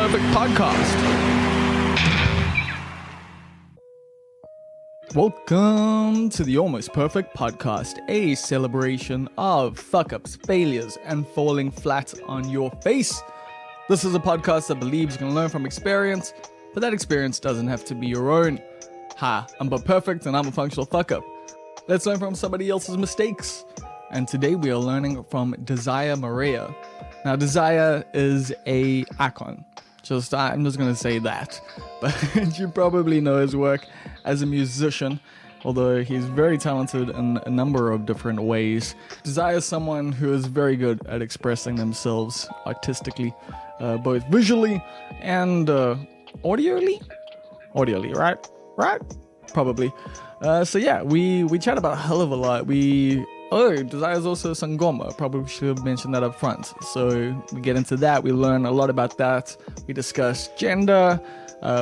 Perfect podcast. Welcome to the Almost Perfect podcast, a celebration of fuck-ups, failures, and falling flat on your face. This is a podcast that believes you can learn from experience, but that experience doesn't have to be your own. Hi, I'm But Perfect and I'm a functional fuck-up. Let's learn from somebody else's mistakes. And today we are learning from Desire Marea. Now, Desire is a icon. I'm just going to say that. But you probably know his work as a musician, although he's very talented in a number of different ways. Desire is someone who is very good at expressing themselves artistically, both visually and audially, right? Probably. So yeah, we chat about a hell of a lot. Desire is also Sangoma. Probably should have mentioned that up front. So we get into that. We learn a lot about that. We discuss gender.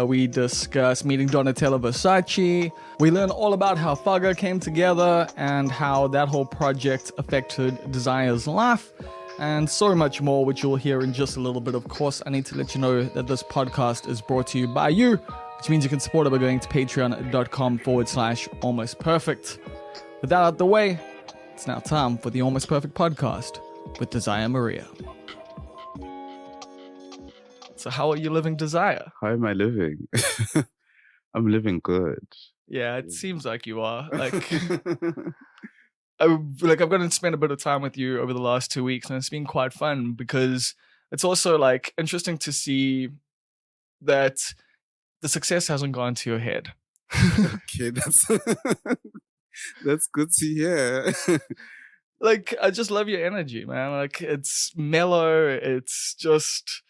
We discuss meeting Donatella Versace. We learn all about how Faga came together and how that whole project affected Desire's life. And so much more, which you'll hear in just a little bit. Of course, I need to let you know that this podcast is brought to you by you, which means you can support it by going to patreon.com/almostperfect. With that out the way, it's now time for the Almost Perfect podcast with Desire Marea. So how are you living, Desire? How am I living? I'm living good. Yeah, it seems like you are. I've gotten to spend a bit of time with you over the last 2 weeks, and it's been quite fun because it's also like interesting to see that the success hasn't gone to your head. Okay, that's good to hear. I just love your energy, man. It's mellow. It's just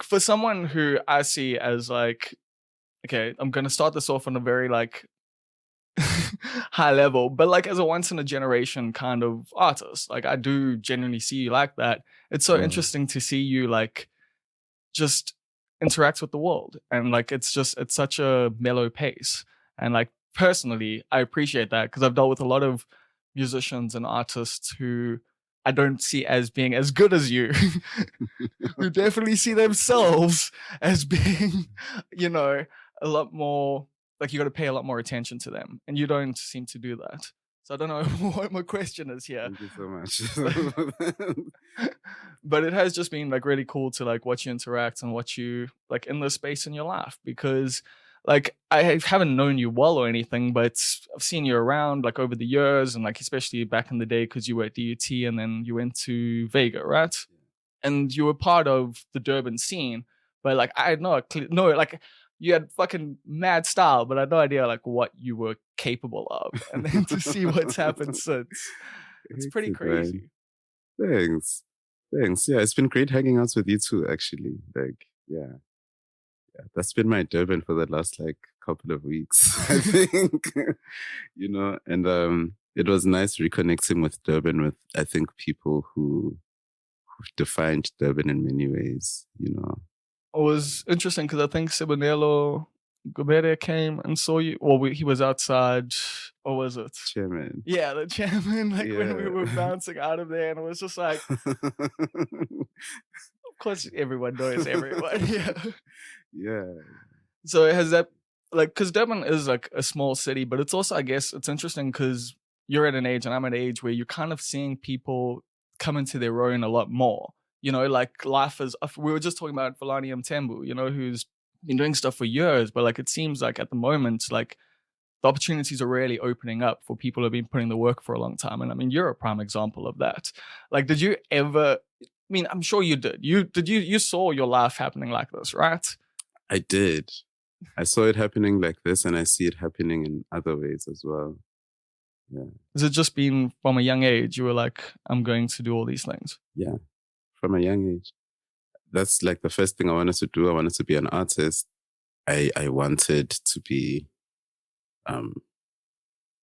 for someone who I see as okay, I'm gonna start this off on a very high level, but as a once in a generation kind of artist, I do genuinely see you like that. It's so interesting to see you just interact with the world, and it's such a mellow pace, and personally I appreciate that because I've dealt with a lot of musicians and artists who I don't see as being as good as you, who definitely see themselves as being, a lot more, you got to pay a lot more attention to them, and you don't seem to do that. So I don't know what my question is here. Thank you so much. But it has just been really cool to watch you interact and watch you in this space in your life, because I haven't known you well or anything, but I've seen you around over the years, and especially back in the day because you were at DUT and then you went to Vega, right? And you were part of the Durban scene, but I had you had fucking mad style, but I had no idea what you were capable of. And then to see what's happened since, it's pretty crazy. Thanks. Yeah, it's been great hanging out with you too, actually. Yeah, that's been my Durban for the last couple of weeks, I think. And it was nice reconnecting with Durban with, I think, people who've defined Durban in many ways, It was interesting because I think Sibonelo Gobere came and saw you. Well, he was outside. What was it? Chairman. Yeah, the chairman. When we were bouncing out of there, and it was just of course, everyone knows everyone. Yeah. So has that because Durban is a small city, but it's also, I guess, it's interesting because you're at an age and I'm at an age where you're kind of seeing people come into their own a lot more. Life is, we were just talking about Fulani Mtembu, who's been doing stuff for years, but it seems at the moment, the opportunities are really opening up for people who have been putting the work for a long time. And I mean, you're a prime example of that. Did you ever, I'm sure you did. You saw your life happening like this, right? I did. I saw it happening like this, and I see it happening in other ways as well. Yeah. Has it just been from a young age, you were I'm going to do all these things? Yeah. From a young age. That's the first thing I wanted to do. I wanted to be an artist. I wanted to be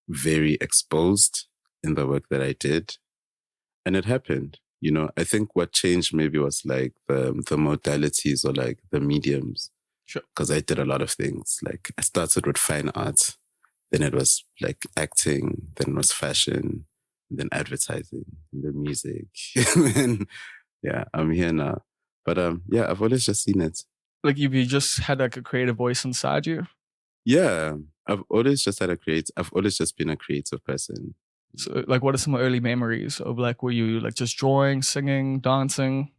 very exposed in the work that I did. And it happened. I think what changed maybe was the modalities or the mediums. Sure. Because I did a lot of things. I started with fine art, then it was acting, then it was fashion, then advertising, then music. And then, yeah, I'm here now. But yeah, I've always just seen it. Like you just had like a creative voice inside you. Yeah, I've always just been a creative person. So like what are some early memories of like were you like just drawing, singing, dancing?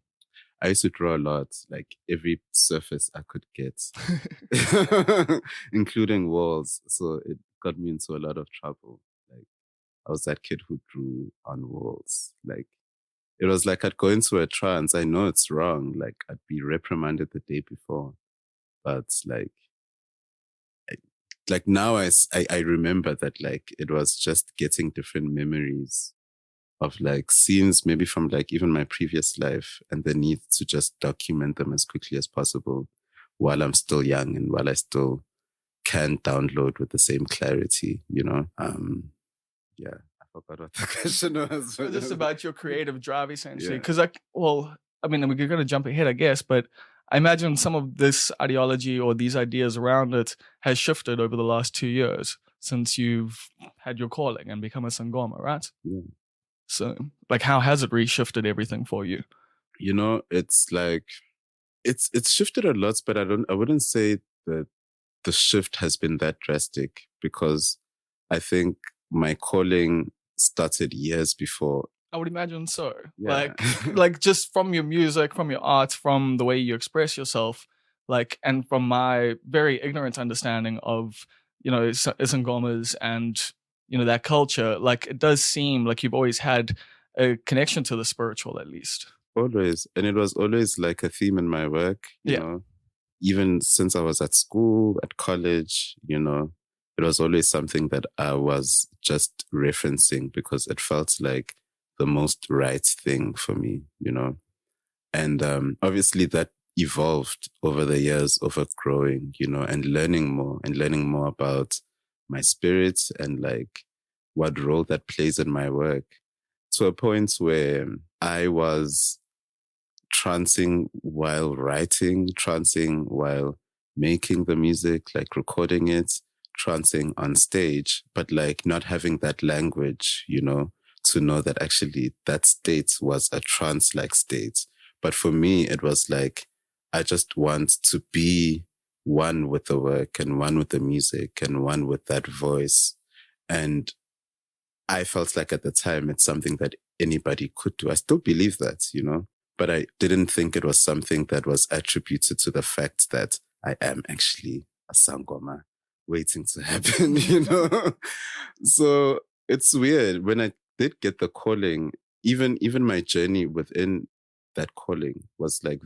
I used to draw a lot, like every surface I could get, including walls. So it got me into a lot of trouble. Like I was that kid who drew on walls. Like it was like I'd go into a trance. I know it's wrong. Like I'd be reprimanded the day before, but I, like now I remember that like it was just getting different memories of like scenes maybe from like even my previous life and the need to just document them as quickly as possible while I'm still young and while I still can download with the same clarity, you know? Yeah, I forgot what the question was. Just about your creative drive essentially. Yeah. Because like well, I mean we're gonna jump ahead, I guess, but I imagine some of this ideology or these ideas around it has shifted over the last 2 years since you've had your calling and become a Sangoma, right? Yeah. So like how has it reshifted everything for you? You know, it's like it's shifted a lot, but I wouldn't say that the shift has been that drastic because I think my calling started years before. I would imagine so. Yeah. Like just from your music, from your art, from the way you express yourself, like, and from my very ignorant understanding of, Isangomas and, that culture, like it does seem like you've always had a connection to the spiritual at least. Always. And it was always like a theme in my work, you Yeah. know, even since I was at school, at college, you know, it was always something that I was just referencing because it felt like the most right thing for me, you know. And obviously that evolved over the years, over growing, you know, and learning more about my spirit and like what role that plays in my work to a point where I was trancing while writing, trancing while making the music, like recording it, trancing on stage, but like not having that language, you know, to know that actually that state was a trance like state. But for me, it was like, I just want to be one with the work and one with the music and one with that voice. And I felt like at the time it's something that anybody could do. I still believe that, you know, but I didn't think it was something that was attributed to the fact that I am actually a sangoma waiting to happen, you know? So it's weird. When I did get the calling, even my journey within that calling was like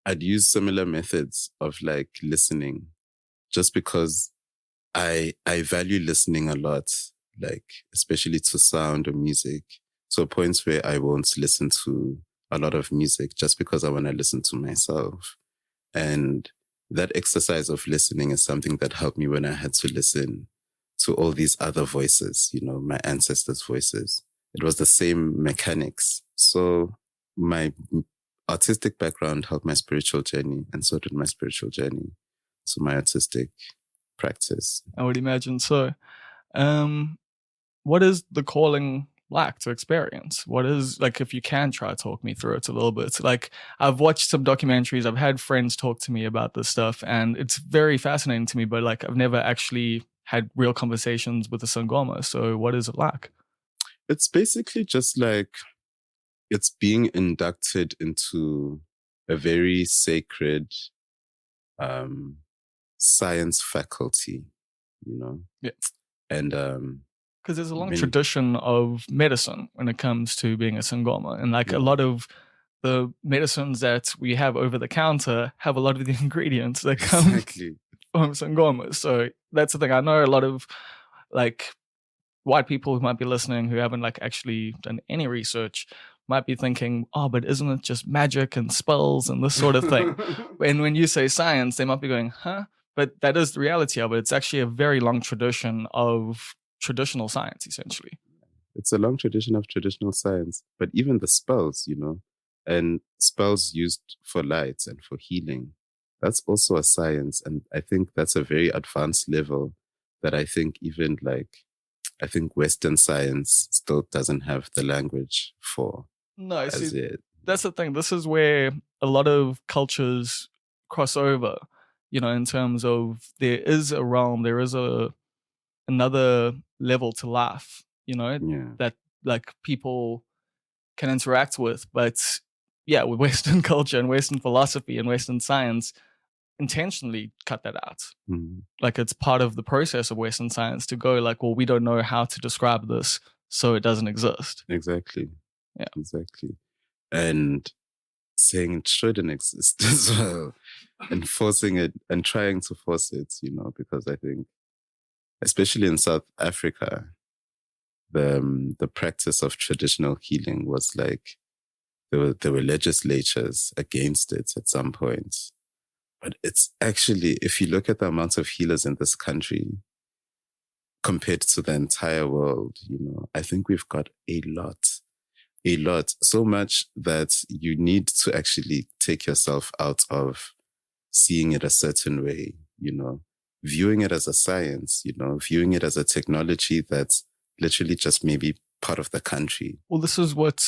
I'd use similar methods of like listening just because I value listening a lot, like especially to sound or music, to a point where I won't listen to a lot of music just because I want to listen to myself. And that exercise of listening is something that helped me when I had to listen to all these other voices, you know, my ancestors' voices. It was the same mechanics. So my artistic background helped my spiritual journey, and so did my spiritual journey. So my artistic practice. I would imagine so. What is the calling like to experience? What is like if you can try to talk me through it a little bit? Like I've watched some documentaries, I've had friends talk to me about this stuff, and it's very fascinating to me, but like I've never actually had real conversations with a Sangoma. So what is it like? It's basically just like it's being inducted into a very sacred science faculty, you know? Yeah. And because there's a long tradition of medicine when it comes to being a Sangoma. And like a lot of the medicines that we have over the counter have a lot of the ingredients that come from Sangomas. So that's the thing. I know a lot of like white people who might be listening who haven't like actually done any research might be thinking, oh, but isn't it just magic and spells and this sort of thing? And when you say science, they might be going, huh? But that is the reality of it. It's actually a very long tradition of traditional science, essentially. It's a long tradition of traditional science, but even the spells, you know, and spells used for light and for healing, that's also a science. And I think that's a very advanced level that I think even like, I think Western science still doesn't have the language for. No, see, that's the thing. This is where a lot of cultures cross over, in terms of there is a realm, there is another level to life, Yeah. that like people can interact with. But yeah, with Western culture and Western philosophy and Western science intentionally cut that out. Mhm. Like it's part of the process of Western science to go like, well, we don't know how to describe this, so it doesn't exist. Exactly. Yeah. Exactly. And saying it shouldn't exist as well, and forcing it and trying to force it, because I think, especially in South Africa, the practice of traditional healing was like there were legislatures against it at some point. But it's actually, if you look at the amount of healers in this country compared to the entire world, I think we've got a lot, so much that you need to actually take yourself out of seeing it a certain way, viewing it as a science, viewing it as a technology that's literally just maybe part of the country. Well, this is what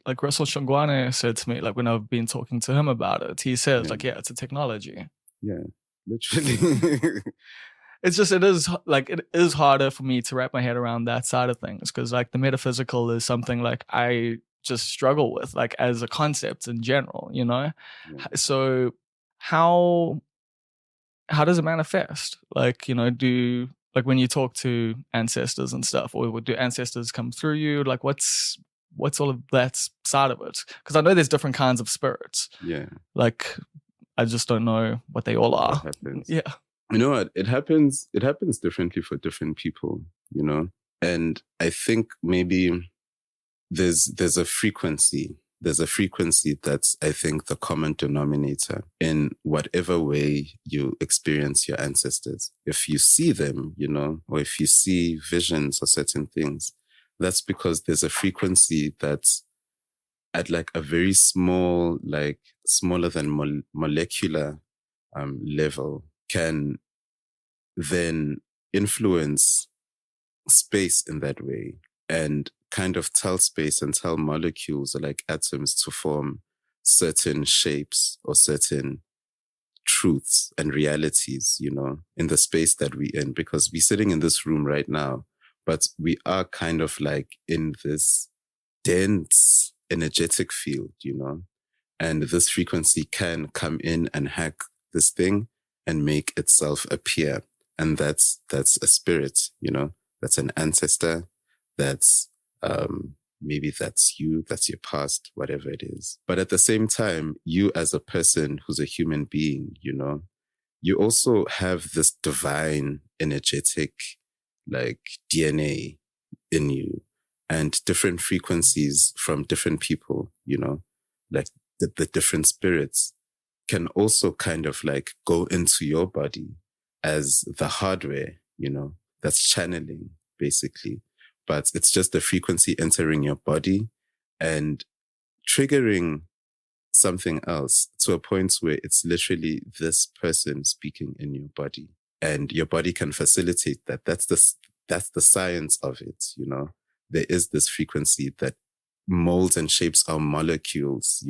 like Russell Shangwane said to me, like when I've been talking to him about it. He says like, yeah, it's a technology. Yeah, literally. It's just, it is harder for me to wrap my head around that side of things, because like the metaphysical is something like I just struggle with, like as a concept in general, Yeah. So how does it manifest? Like, like when you talk to ancestors and stuff, or do ancestors come through you? Like what's all of that side of it? Because I know there's different kinds of spirits. Yeah. Like I just don't know what they all are. What happens. Yeah. You know what? It happens differently for different people, And I think maybe there's a frequency. There's a frequency that's, I think, the common denominator in whatever way you experience your ancestors. If you see them, or if you see visions or certain things, that's because there's a frequency that's at like a very small, like smaller than molecular level, can then influence space in that way and kind of tell space and tell molecules or like atoms to form certain shapes or certain truths and realities, in the space that we're in, because we're sitting in this room right now, but we are kind of like in this dense energetic field, and this frequency can come in and hack this thing and make itself appear. And that's a spirit, that's an ancestor, that's maybe that's you, that's your past, whatever it is. But at the same time, you as a person who's a human being, you also have this divine energetic like DNA in you, and different frequencies from different people, like the different spirits can also kind of like go into your body as the hardware, that's channeling basically. But it's just the frequency entering your body and triggering something else to a point where it's literally this person speaking in your body, and your body can facilitate that. That's the science of it, There is this frequency that molds and shapes our molecules,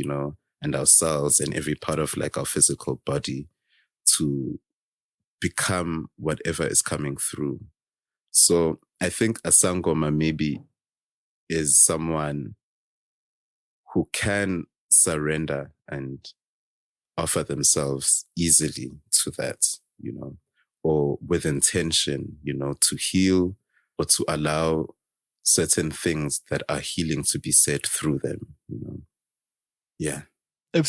and our cells and every part of like our physical body to become whatever is coming through. So I think a Sangoma maybe is someone who can surrender and offer themselves easily to that, or with intention, to heal or to allow certain things that are healing to be said through them, Yeah. If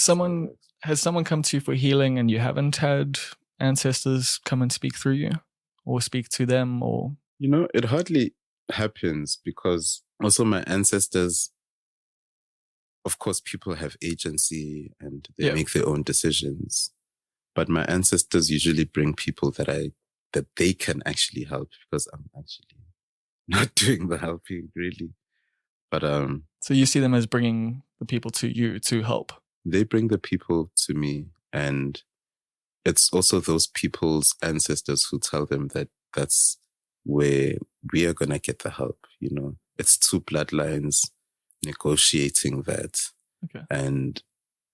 has someone come to you for healing and you haven't had ancestors come and speak through you or speak to them, or it hardly happens, because also my ancestors, of course, people have agency and they make their own decisions, but my ancestors usually bring people that they can actually help, because I'm actually not doing the helping really. But so you see them as bringing the people to you to help? They bring the people to me, and it's also those people's ancestors who tell them that that's where we are going to get the help, It's two bloodlines negotiating that. Okay. And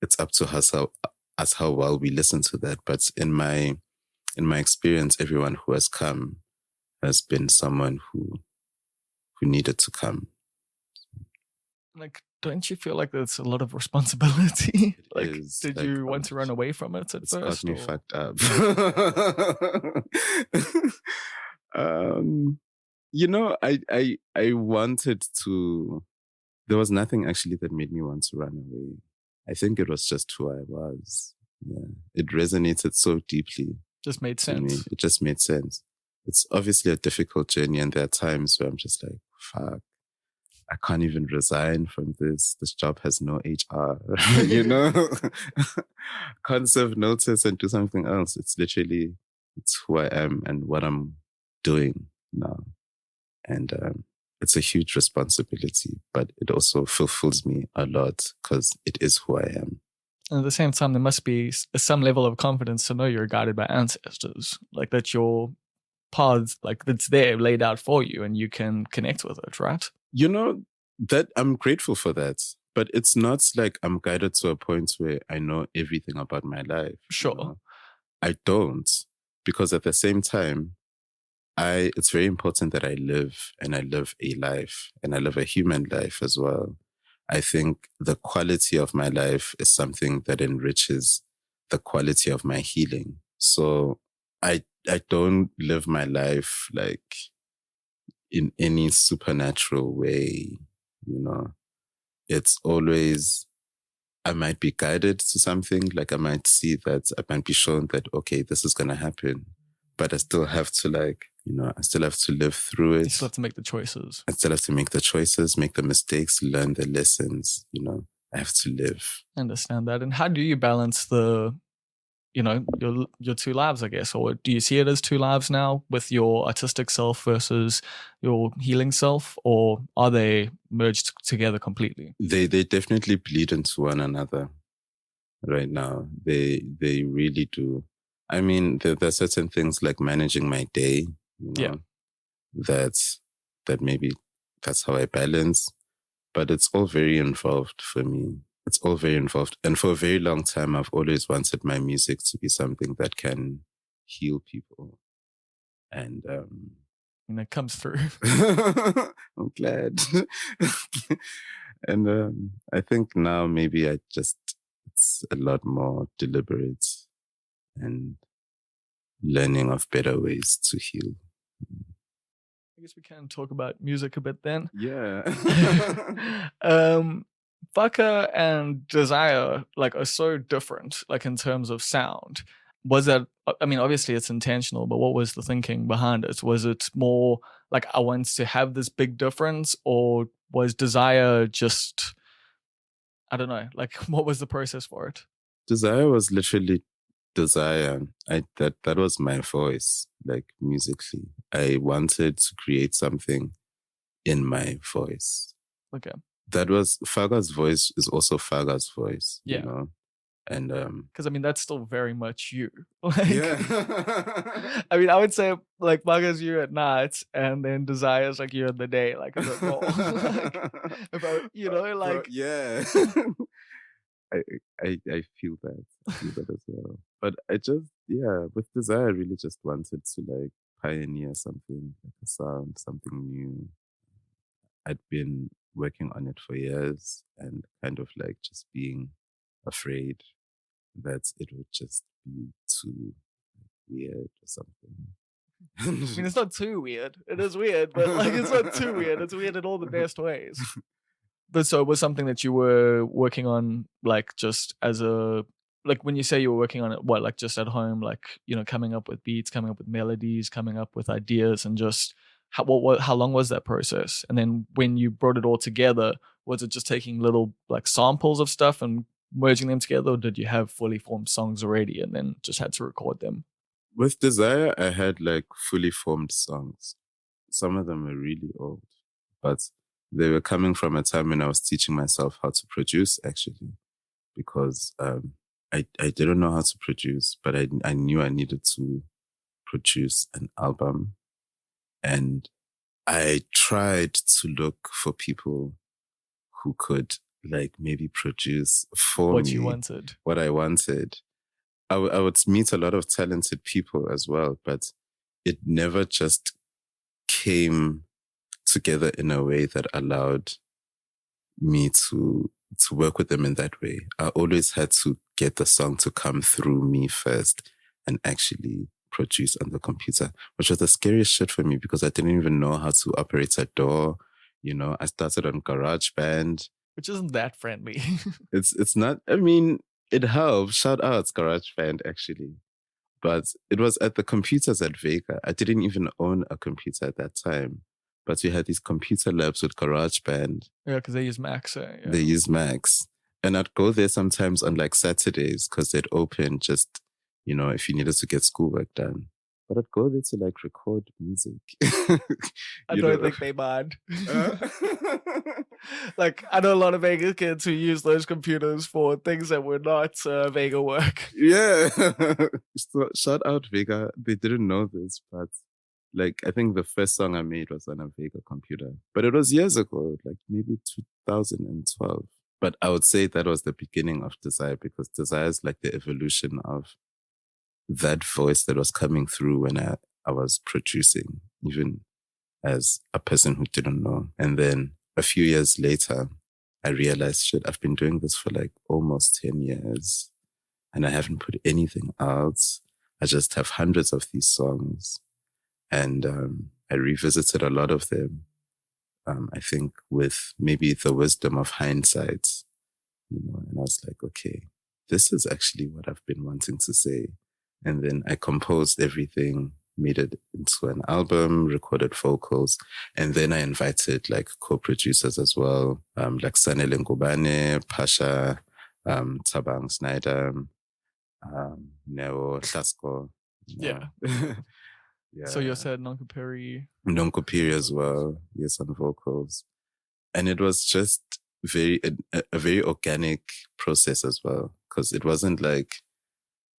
it's up to us how well we listen to that. But in my experience, everyone who has come has been someone who needed to come. Like, don't you feel like there's a lot of responsibility? It Like, is did like, you want to run away from it at it's got first? me Or? fucked up. You know, I wanted to. There was nothing actually that made me want to run away. I think it was just who I was. Yeah, it resonated so deeply Just made to me. sense. It just made sense. It's obviously a difficult journey, and there are times where I'm just like, fuck, I can't even resign from this. This job has no HR, you know? Can't serve notice and do something else. It's literally, it's who I am and what I'm doing now. And it's a huge responsibility, but it also fulfills me a lot because it is who I am. And at the same time, there must be some level of confidence to know you're guided by ancestors, like that your paths, like that's there laid out for you and you can connect with it, right? You know, that I'm grateful for that. But it's not like I'm guided to a point where I know everything about my life. Sure. You know? I don't. Because at the same time, it's very important that I live and I live a life and I live a human life as well. I think the quality of my life is something that enriches the quality of my healing. So I don't live my life like in any supernatural way, you know. It's always, I might be guided to something, like I might see that, I might be shown that, okay, this is going to happen, but I still have to I still have to live through it. You still have to make the choices. I still have to make the choices, make the mistakes, learn the lessons, I have to live. I understand that. And how do you balance your two lives, I guess? Or do you see it as two lives now with your artistic self versus your healing self? Or are they merged together completely? They definitely bleed into one another right now. They really do. I mean, there are certain things like managing my day, Yeah. that maybe that's how I balance, but it's all very involved for me. It's all very involved. And for a very long time, I've always wanted my music to be something that can heal people. And it comes through. I'm glad. And I think now maybe it's a lot more deliberate and learning of better ways to heal. I guess we can talk about music a bit then. Yeah. Fucker and Desire are so different, in terms of sound. Was that, I mean, obviously it's intentional, but what was the thinking behind it? Was it more like I want to have this big difference, or was Desire just, I don't know, what was the process for it? Desire was literally desire. That was my voice, musically. I wanted to create something in my voice. Okay. That was Faga's voice is also Faga's voice, Yeah. And because I mean that's still very much you. Yeah. I mean, I would say Faga's you at night, and then Desire's you in the day, a bit more. Yeah. I feel that. I feel that as well. But with Desire, I really just wanted to pioneer something, a sound, something new. I'd been working on it for years and kind of just being afraid that it would just be too weird or something. I mean, it's not too weird. It is weird, but it's not too weird. It's weird in all the best ways. But so it was something that you were working on, just as a, when you say you were working on it, what, just at home, coming up with beats, coming up with melodies, coming up with ideas, and just how long was that process? And then when you brought it all together, was it just taking little samples of stuff and merging them together, or did you have fully formed songs already and then just had to record them? With Desire, I had fully formed songs. Some of them were really old, but they were coming from a time when I was teaching myself how to produce, actually, because I didn't know how to produce, but I knew I needed to produce an album. And I tried to look for people who could like maybe produce for What me you wanted. what I wanted. I would meet a lot of talented people as well, but it never just came together in a way that allowed me to work with them in that way. I always had to get the song to come through me first and actually produce on the computer, which was the scariest shit for me because I didn't even know how to operate a DAW. You know, I started on GarageBand. Which isn't that friendly. It's not, I mean, it helps. Shout outs GarageBand actually. But it was at the computers at Vega. I didn't even own a computer at that time. But we had these computer labs with GarageBand. Yeah, because they use Max. They use Max. And I'd go there sometimes on like Saturdays because they'd open just, you know, if you needed to get schoolwork done. But I'd go there to like record music. I don't think they mind. Like, I know a lot of Vega kids who use those computers for things that were not Vega work. Yeah. So, shout out Vega. They didn't know this, but like, I think the first song I made was on a Vega computer. But it was years ago, like maybe 2012. But I would say that was the beginning of Desire because Desire is like the evolution of that voice that was coming through when I was producing, even as a person who didn't know. And then a few years later, I realized, shit, I've been doing this for like almost 10 years and I haven't put anything out. I just have hundreds of these songs. And I revisited a lot of them. I think with maybe the wisdom of hindsight, you know, and I was like, okay, this is actually what I've been wanting to say. And then I composed everything, made it into an album, recorded vocals, and then I invited like co-producers as well, like Sanele Ngubane, Pasha, Tabang Snyder, Neo Hlasko. Yeah. Yeah. So you said Nonkapiri. Nonkapiri as well, yes, on vocals. And it was just a very organic process as well, because it wasn't like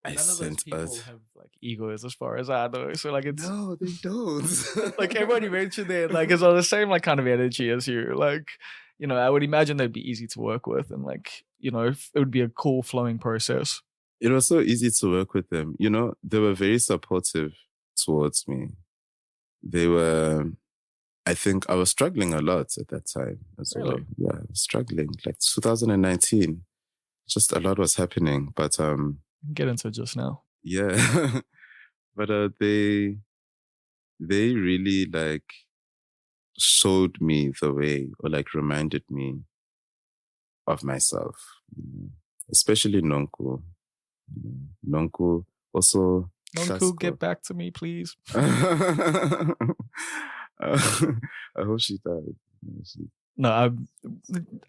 None of those people have like egos as far as I know. So like it's no, they don't. like everybody mentioned there, like it's on the same like kind of energy as you. Like, you know, I would imagine they'd be easy to work with and like, you know, it would be a cool flowing process. It was so easy to work with them. You know, they were very supportive towards me. They were, I think I was struggling a lot at that time as well. Yeah, struggling. Like 2019, just a lot was happening. But get into it just now. Yeah. But they really like showed me the way or like reminded me of myself. You know? Especially Nonku. Nonku also. Nonku, get back to me, please. I hope she does. No,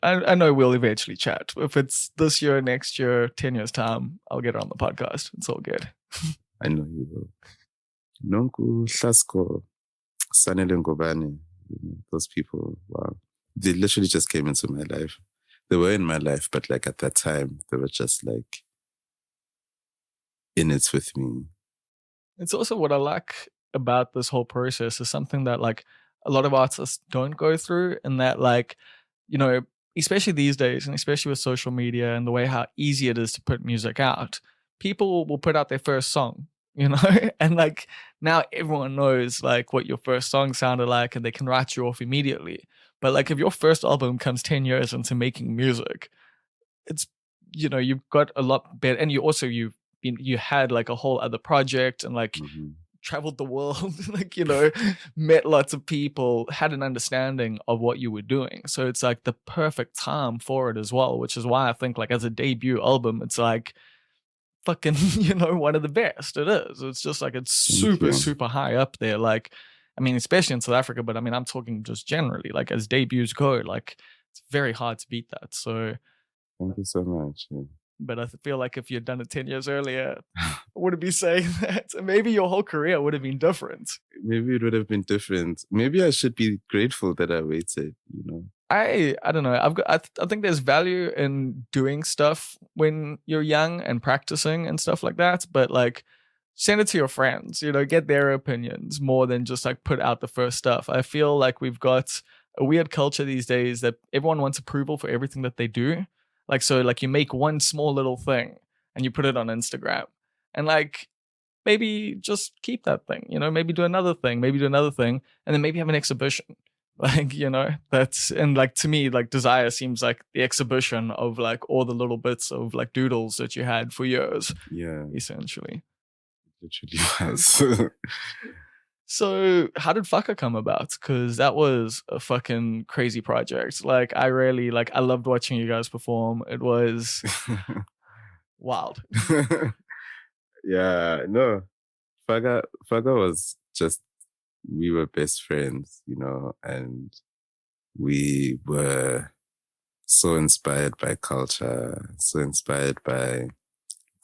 I know we'll eventually chat. If it's this year, next year, 10 years time, I'll get her on the podcast. It's all good. I know you will. Nonku, Hlasko, Sanele Ngubane, those people, wow. They literally just came into my life. They were in my life, but like at that time, they were just like in it with me. It's also what I like about this whole process is something that like a lot of artists don't go through, and that like, you know, especially these days and especially with social media and the way how easy it is to put music out, people will put out their first song, you know, and like now everyone knows like what your first song sounded like and they can write you off immediately. But like if your first album comes 10 years into making music, it's, you know, you've got a lot better, and you had like a whole other project and like traveled the world, like, you know, met lots of people, had an understanding of what you were doing. So it's like the perfect time for it as well, which is why I think like as a debut album, it's like fucking, you know, one of the best. It is. It's just like it's super high up there. Like, I mean, especially in South Africa, but I mean, I'm talking just generally, like as debuts go, like it's very hard to beat that. So thank you so much. Yeah. But I feel like if you'd done it 10 years earlier, I wouldn't be saying that. Maybe your whole career would have been different. Maybe it would have been different. Maybe I should be grateful that I waited, you know? I don't know. I think there's value in doing stuff when you're young and practicing and stuff like that. But like, send it to your friends, you know, get their opinions more than just like put out the first stuff. I feel like we've got a weird culture these days that everyone wants approval for everything that they do. Like, so like you make one small little thing and you put it on Instagram, and like maybe just keep that thing, maybe do another thing, maybe do another thing, and then maybe have an exhibition. Like, that's, and like to me, like Desire seems like the exhibition of like all the little bits of like doodles that you had for years, Yeah, essentially. literally was. So how did Fucker come about? Because that was a fucking crazy project. Like I really, like, I loved watching you guys perform. It was wild. Yeah, no. Faga was just, we were best friends, and we were so inspired by culture, so inspired by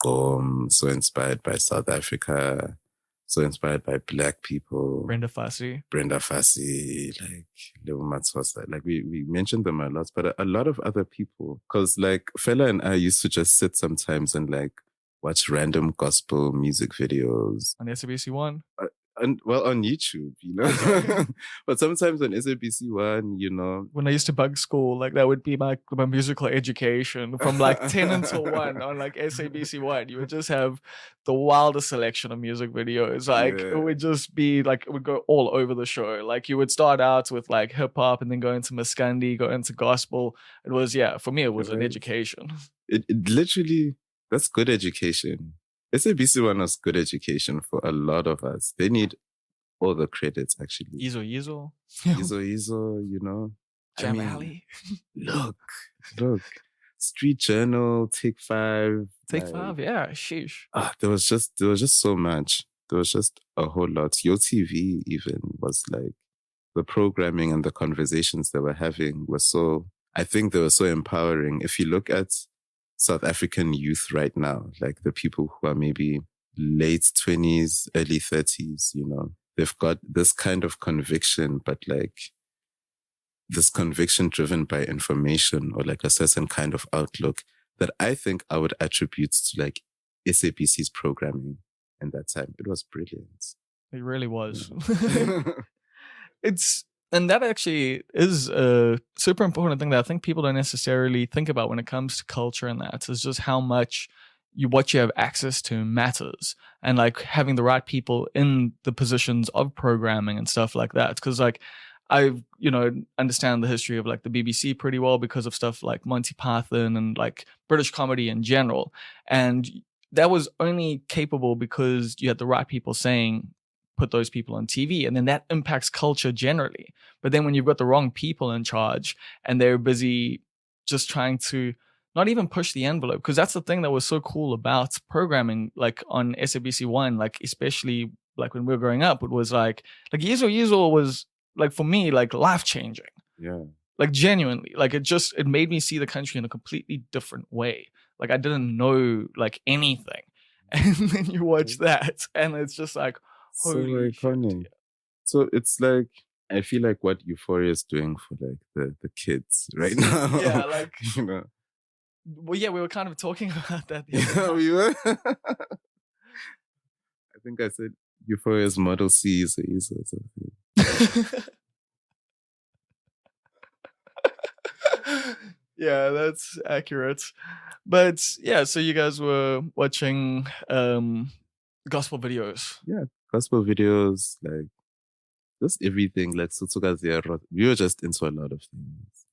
Gom, so inspired by South Africa, so inspired by Black people. Brenda Fassie, like Lebo Matsosa. Like we mentioned them a lot, but a lot of other people. Because like Fela and I used to just sit sometimes and like watch random gospel music videos on SABC One. And well, on YouTube, but sometimes on SABC One, When I used to bug school, like that would be my musical education from like 10 until 1 on like SABC One. You would just have the wildest selection of music videos. Like it would just be like, it would go all over the show. Like you would start out with like hip hop and then go into Maskandi, go into gospel. It was, for me, it was an education. It literally, that's good education. SABC One was good education for a lot of us. They need all the credits, actually. Izo. Jam Alley. Look. Street Journal, Take 5. Take 5, yeah, sheesh. There was just so much. There was just a whole lot. Yo TV even was like, the programming and the conversations they were having were so, I think they were so empowering. If you look at South African youth right now, like the people who are maybe late 20s, early 30s, they've got this kind of conviction, but like this conviction driven by information or like a certain kind of outlook that I think I would attribute to like SABC's programming in that time. It was brilliant. It really was. And that actually is a super important thing that I think people don't necessarily think about when it comes to culture, and that is just how much what you have access to matters, and like having the right people in the positions of programming and stuff like that. Because like I understand the history of like the BBC pretty well because of stuff like Monty Python and like British comedy in general, and that was only capable because you had the right people saying, put those people on TV, and then that impacts culture generally. But then when you've got the wrong people in charge and they're busy just trying to not even push the envelope, because that's the thing that was so cool about programming, like on SABC One, like especially like when we were growing up, it was like Yizo was like, for me, like life changing. Yeah. Like genuinely, like it made me see the country in a completely different way. Like I didn't know like anything. And then you watch that and it's just like, so iconic. Shit. So it's like, I feel like what Euphoria is doing for like the kids right now. Yeah, like Well, yeah, we were kind of talking about that. Yeah, we were. I think I said Euphoria's Model C is or something. Yeah, that's accurate. But yeah, so you guys were watching gospel videos. Yeah, gospel videos, like just everything. Like we were just into a lot of things,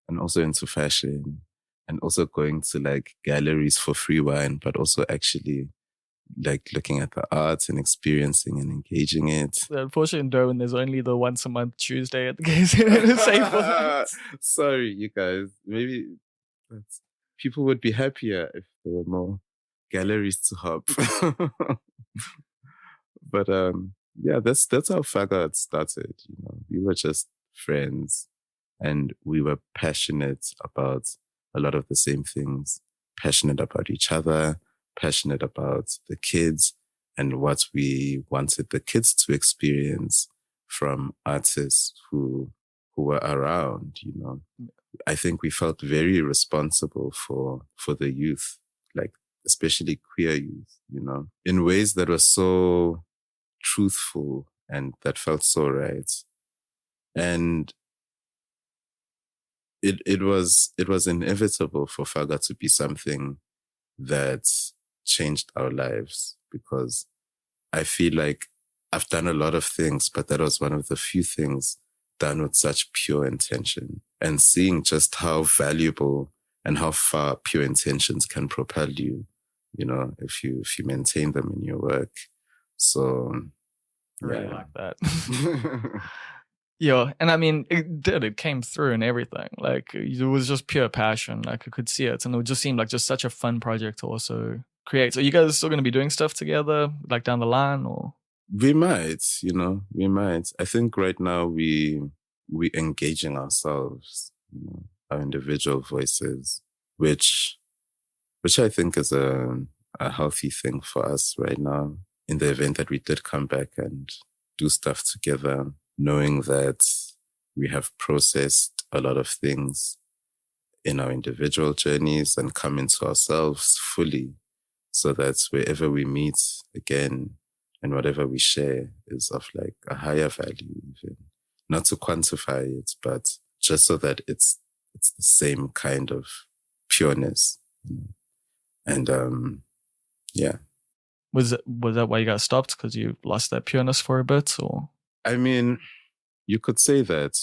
and also into fashion, and also going to like galleries for free wine, but also actually like looking at the art and experiencing and engaging it. Unfortunately, in Durban, there's only the once a month Tuesday at the gays. Sorry, you guys. Maybe people would be happier if there were more galleries to hop. But yeah, that's how Faga started. We were just friends, and we were passionate about a lot of the same things. Passionate about each other, passionate about the kids and what we wanted the kids to experience from artists who were around. I think we felt very responsible for the youth, like especially queer youth, in ways that were so truthful and that felt so right. And it was inevitable for Faga to be something that changed our lives, because I feel like I've done a lot of things, but that was one of the few things done with such pure intention, and seeing just how valuable and how far pure intentions can propel you, if you maintain them in your work. So I really yeah. like that. Yeah, and I mean, it came through and everything. Like, it was just pure passion. Like, I could see it, and it just seemed like just such a fun project to also create. So, you guys still going to be doing stuff together, like down the line, or? We might, we might. I think right now we engaging ourselves, our individual voices, which I think is a healthy thing for us right now. In the event that we did come back and do stuff together, knowing that we have processed a lot of things in our individual journeys and come into ourselves fully, so that wherever we meet again and whatever we share is of like a higher value, even not to quantify it, but just so that it's the same kind of pureness. And yeah. Was that why you guys stopped? Because you lost that pureness for a bit, or? I mean, you could say that,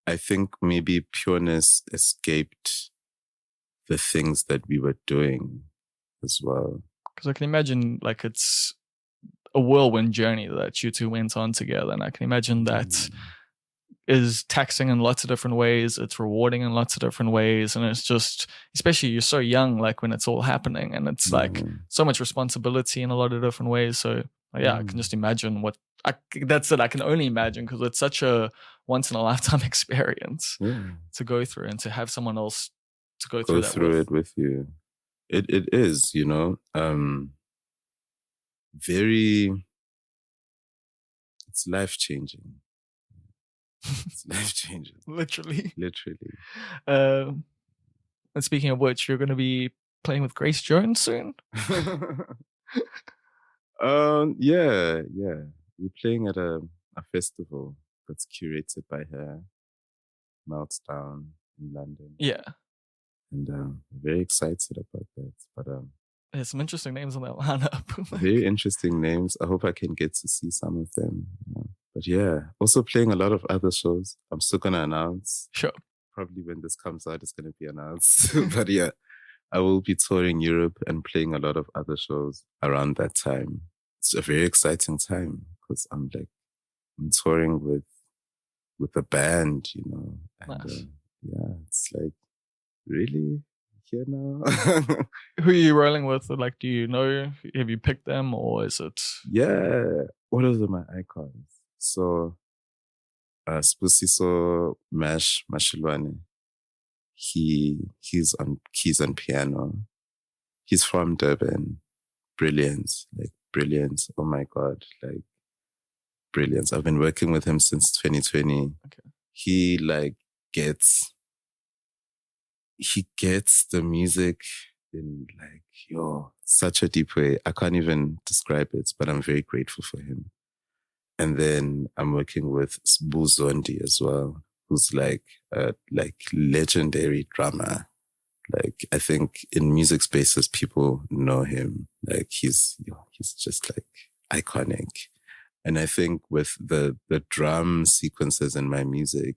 I think maybe pureness escaped the things that we were doing as well. Because I can imagine, like, it's a whirlwind journey that you two went on together, and I can imagine that is taxing in lots of different ways. It's rewarding in lots of different ways, and it's just, especially you're so young, like when it's all happening, and it's like so much responsibility in a lot of different ways. So yeah, I can just imagine that's it. I can only imagine, because it's such a once in a lifetime experience to go through, and to have someone else to go through it with you. It is, very, it's life changing. It's life changing. Literally. And speaking of which, you're going to be playing with Grace Jones soon. Yeah. We're playing at a festival that's curated by her, Meltdown in London. Yeah. And I'm very excited about that. But there's some interesting names on that lineup. Very interesting names. I hope I can get to see some of them. But yeah, also playing a lot of other shows. I'm still going to announce. Sure. Probably when this comes out, it's going to be announced. But yeah, I will be touring Europe and playing a lot of other shows around that time. It's a very exciting time, because I'm touring with a band, And nice. yeah, it's like, really? Here now? Who are you rolling with? Like, do you know? Have you picked them, or is it? Yeah, all of them are icons. So, Spusiso Mashilwane, he's on keys and piano. He's from Durban. Brilliant. Oh my God, brilliant. I've been working with him since 2020. Okay. He gets the music in such a deep way. I can't even describe it, but I'm very grateful for him. And then I'm working with Sbu Zondi as well, who's legendary drummer. I think in music spaces, people know him. He's just iconic. And I think with the drum sequences in my music,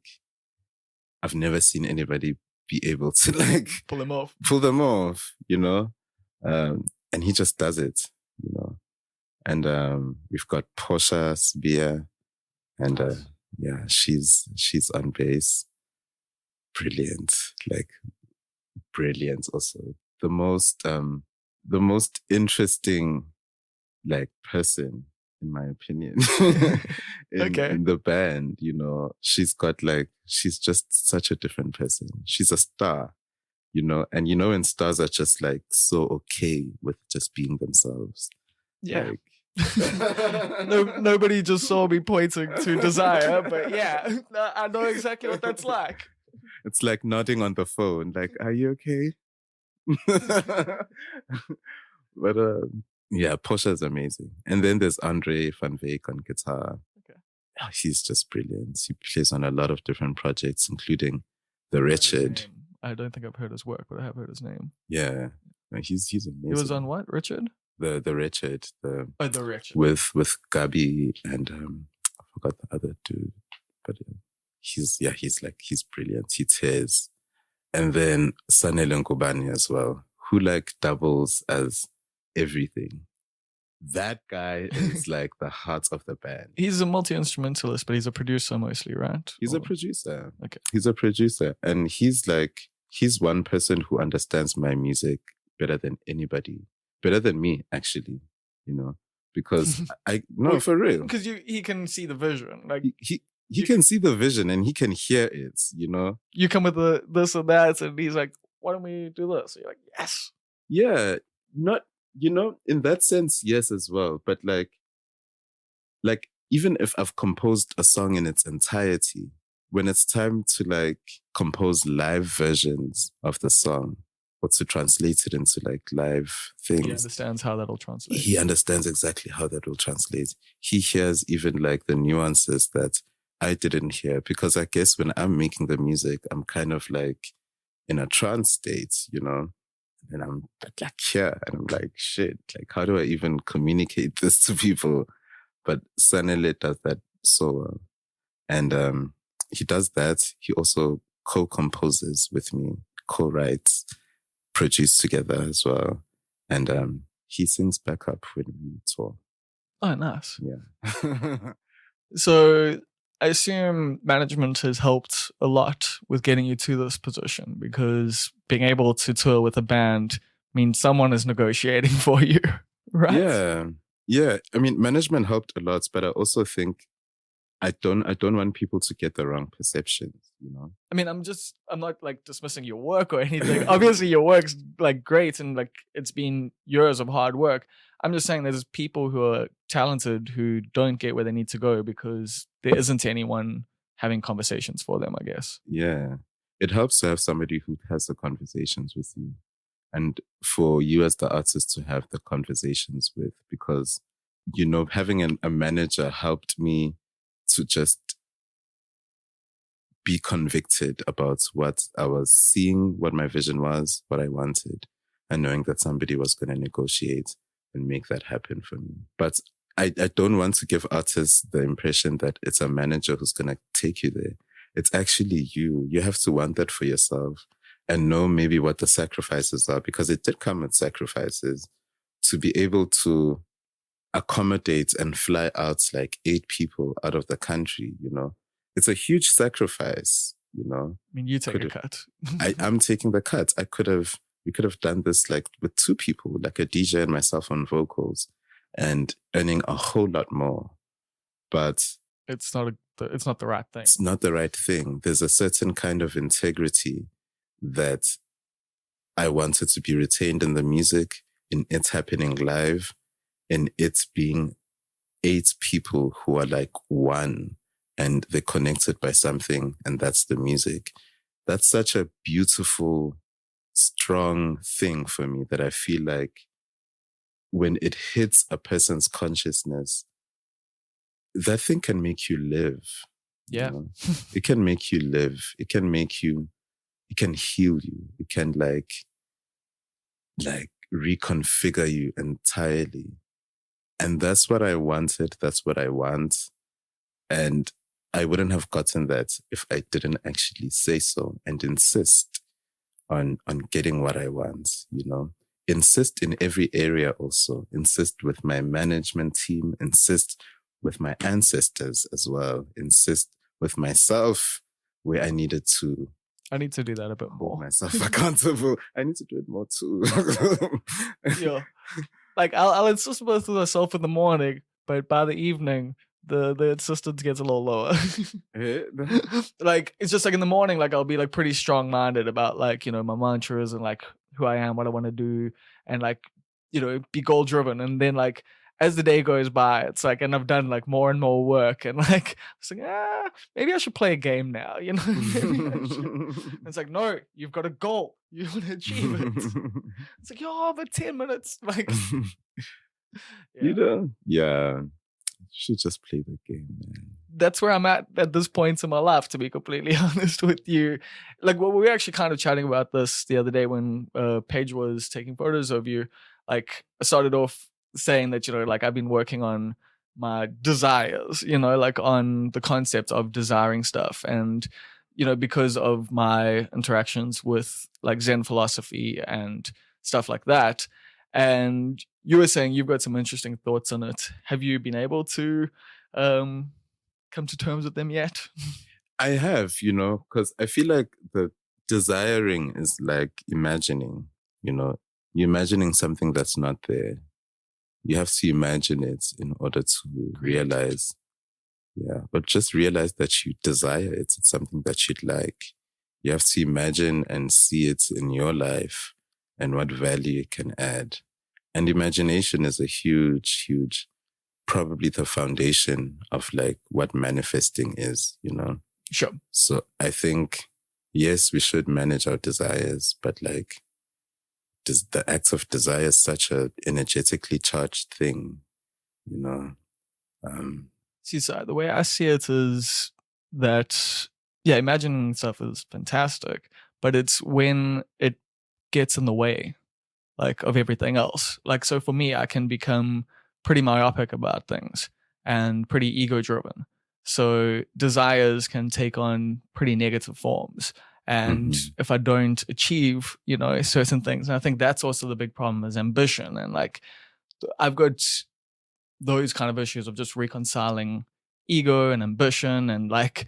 I've never seen anybody be able to pull them off, and he just does it, And we've got Portia Sbia, and nice. she's on bass. Brilliant, brilliant. Also, the most interesting person, in my opinion, in the band. She's got she's just such a different person. She's a star, and when stars are just so okay with just being themselves. Yeah. Nobody just saw me pointing to Desire, but yeah, I know exactly what that's like. It's like nodding on the phone, are you okay? But yeah, Portia's amazing. And then there's Andre van Veek on guitar. Okay. He's just brilliant. He plays on a lot of different projects, including The Wretched. I don't think I've heard his work, but I have heard his name. Yeah, no, he's amazing. He was on what? Richard? The Wretched. The Wretched. With Gabi and I forgot the other dude, but he's brilliant. He tears. And then Sanele Nkobane as well, who like doubles as everything. That guy is like the heart of the band. He's a multi-instrumentalist, but he's a producer mostly, right? He's a producer. Okay. He's a producer. And he's one person who understands my music better than anybody. Better than me, actually. You know? Because for real. Because he can see the vision. Like he can see the vision and he can hear it, you know? You come with the this and that, and he's like, why don't we do this? You're like, yes. Yeah. Not, you know, in that sense, yes, as well. But like even if I've composed a song in its entirety, when it's time to like compose live versions of the song or to translate it into like live things. He understands how that'll translate. He understands exactly how that will translate. He hears even like the nuances that I didn't hear, because I guess when I'm making the music, I'm kind of like in a trance state, you know, and I'm like here and I'm like, shit, like how do I even communicate this to people? But Sanele does that so well. And he does that. He also co-composes with me, co-writes, produce together as well. And he sings backup when we tour. Oh, nice. Yeah. So I assume management has helped a lot with getting you to this position, because being able to tour with a band means someone is negotiating for you, right? Yeah. Yeah. I mean, management helped a lot, but I also think I don't want people to get the wrong perceptions, you know? I mean, I'm not like dismissing your work or anything. Obviously your work's like great and like it's been years of hard work. I'm just saying there's people who are talented who don't get where they need to go because there isn't anyone having conversations for them, I guess. Yeah. It helps to have somebody who has the conversations with you, and for you as the artist to have the conversations with, because, you know, having a manager helped me to just be convicted about what I was seeing, what my vision was, what I wanted, and knowing that somebody was going to negotiate and make that happen for me. But I don't want to give artists the impression that it's a manager who's going to take you there. It's actually you. You have to want that for yourself and know maybe what the sacrifices are, because it did come with sacrifices to be able to accommodate and fly out like 8 people out of the country, you know. It's a huge sacrifice, you know. I mean, you take a cut. I'm taking the cut. We could have done this like with 2 people, like a DJ and myself on vocals, and earning a whole lot more. But it's not the right thing. It's not the right thing. There's a certain kind of integrity that I wanted to be retained in the music, in it happening live, in it being 8 people who are like one and they're connected by something, and that's the music. That's such a beautiful, strong thing for me that I feel like when it hits a person's consciousness, that thing can make you live. Yeah. You know? It can make you live. It can heal you. It can like reconfigure you entirely. And that's what I wanted. That's what I want. And I wouldn't have gotten that if I didn't actually say so and insist on getting what I want, you know. Insist in every area also. Insist with my management team. Insist with my ancestors as well. Insist with myself where I needed to. I need to do that a bit more. Hold myself accountable. I need to do it more too. Yeah. Like I'll insist with myself in the morning, but by the evening, the insistence gets a little lower. Like it's just like in the morning, like I'll be like pretty strong-minded about like, you know, my mantras and like who I am, what I want to do, and like, you know, be goal-driven. And then like as the day goes by, it's like, and I've done like more and more work, and like it's like, maybe I should play a game now, you know? It's like, no, you've got a goal, you want to achieve it. It's like, yo, but 10 minutes, like, yeah. You know, yeah, you should just play the game, man. that's where I'm at this point in my life, to be completely honest with you. Like, well, we were actually kind of chatting about this the other day when Paige was taking photos of you. Like, I started off saying that, like I've been working on my desires, like on the concept of desiring stuff. And, because of my interactions with like Zen philosophy and stuff like that. And you were saying you've got some interesting thoughts on it. Have you been able to um, come to terms with them yet? I have, because I feel like the desiring is like imagining, you're imagining something that's not there. You have to imagine it in order to realize. Yeah, but just realize that you desire it. It's something that you'd like. You have to imagine and see it in your life and what value it can add. And imagination is a huge, huge, probably the foundation of like what manifesting is, Sure. So I think, yes, we should manage our desires, but like, the act of desire is such a energetically charged thing, See, so the way I see it is that, yeah, imagining stuff is fantastic, but it's when it gets in the way, like, of everything else. Like, so for me, I can become pretty myopic about things and pretty ego driven. So desires can take on pretty negative forms. And if I don't achieve, certain things, and I think that's also the big problem is ambition. And like, I've got those kind of issues of just reconciling ego and ambition and like,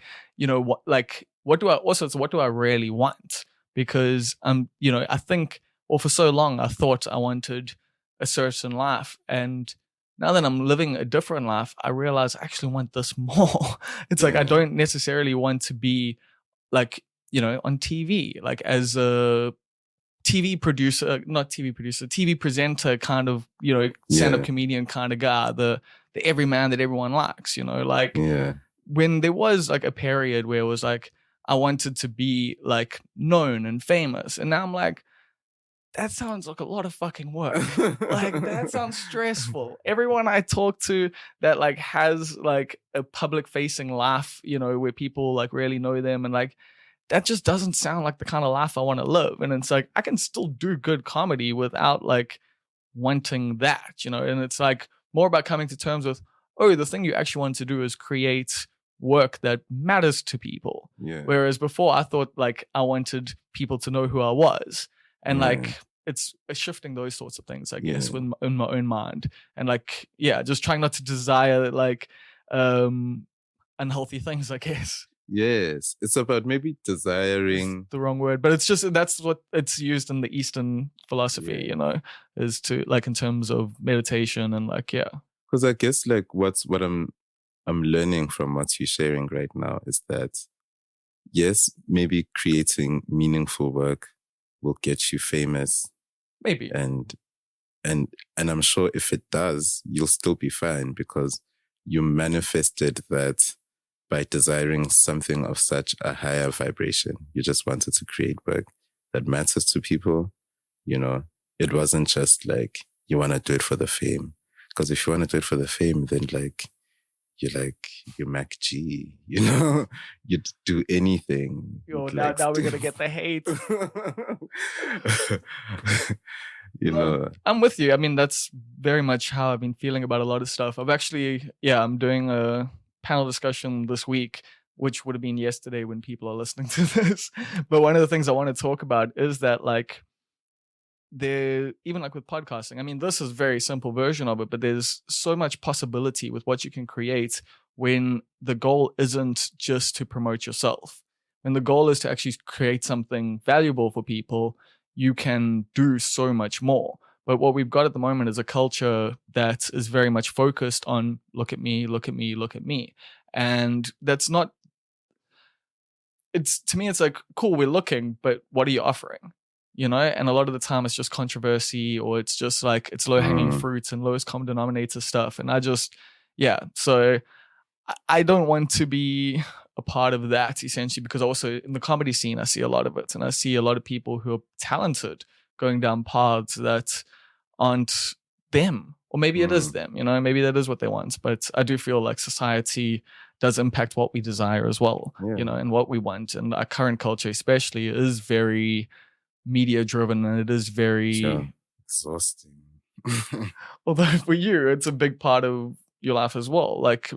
what do I really want? Because I think, well, for so long I thought I wanted a certain life, and now that I'm living a different life, I realize I actually want this more. It's like I don't necessarily want to be like, on TV, like as a TV producer, not TV producer, TV presenter kind of, stand-up comedian kind of guy, the everyman that everyone likes, like when there was like a period where it was like, I wanted to be like known and famous. And now I'm like, that sounds like a lot of fucking work. Like that sounds stressful. Everyone I talk to that like has like a public facing life, where people like really know them and like, that just doesn't sound like the kind of life I want to live. And it's like, I can still do good comedy without like wanting that, and it's like more about coming to terms with, oh, the thing you actually want to do is create work that matters to people. Yeah. Whereas before I thought like I wanted people to know who I was. And like, it's shifting those sorts of things, I guess, in my own mind. And like, yeah, just trying not to desire like unhealthy things, I guess. Yes, it's about maybe desiring. It's the wrong word, but it's just that's what it's used in the Eastern philosophy, is to like in terms of meditation and like Because I guess like what I'm learning from what you're sharing right now is that yes, maybe creating meaningful work will get you famous, maybe, and I'm sure if it does, you'll still be fine because you manifested that. By desiring something of such a higher vibration. You just wanted to create work that matters to people. It wasn't just like you want to do it for the fame. Because if you want to do it for the fame, then like you're Mac G, you'd do anything. Yo, now we're gonna get the hate. I'm with you. I mean, that's very much how I've been feeling about a lot of stuff. I've actually, I'm doing a panel discussion this week, which would have been yesterday when people are listening to this. But one of the things I want to talk about is that like even like with podcasting, I mean, this is a very simple version of it, but there's so much possibility with what you can create when the goal isn't just to promote yourself. When the goal is to actually create something valuable for people, you can do so much more. But what we've got at the moment is a culture that is very much focused on look at me, look at me, look at me. And that's not, to me, it's like, cool, we're looking, but what are you offering? And a lot of the time it's just controversy or it's just like, it's low hanging fruits and lowest common denominator stuff. And so I don't want to be a part of that essentially, because also in the comedy scene, I see a lot of it. And I see a lot of people who are talented going down paths that aren't them, or maybe it is them, maybe that is what they want. But I do feel like society does impact what we desire as well, Yeah. you know, and what we want. And our current culture, especially, is very media driven, and it is very Sure. Exhausting. although for you, it's a big part of your life as well. Like,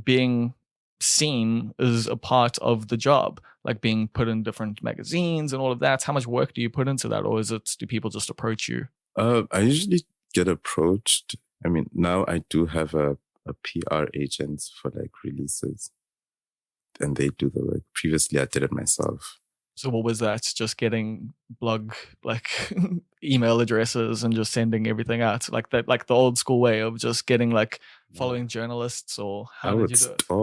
being seen is a part of the job, like being put in different magazines and all of that. How much work do you put into that, or do people just approach you? I usually get approached. I mean, now I do have a PR agent for like releases, and they do the work. Previously, I did it myself. So what was that? Just getting blog like email addresses and just sending everything out, like that, like the old school way of just getting like following journalists, or how did you do it? I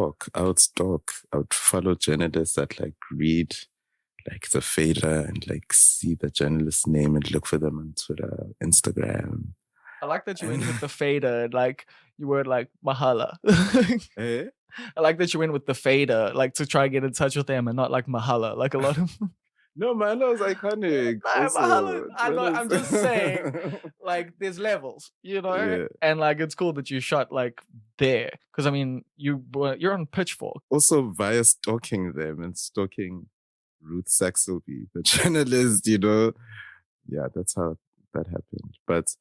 would stalk. I would follow journalists that like read like the fader and like see the journalist's name and look for them on Twitter, Instagram. I like that you went with the fader, and like you were like Mahala. Eh? I like that you went with the fader, like to try and get in touch with them, and not like Mahala, like a lot of. No, Mahala's iconic. Mahala, I know. I'm just saying, Mahala's- like there's levels, you know, Yeah. and like it's cool that you shot like there, because I mean you're on Pitchfork. Also via stalking them and stalking Ruth Saxelby, the journalist, you know. Yeah, that's how that happened. But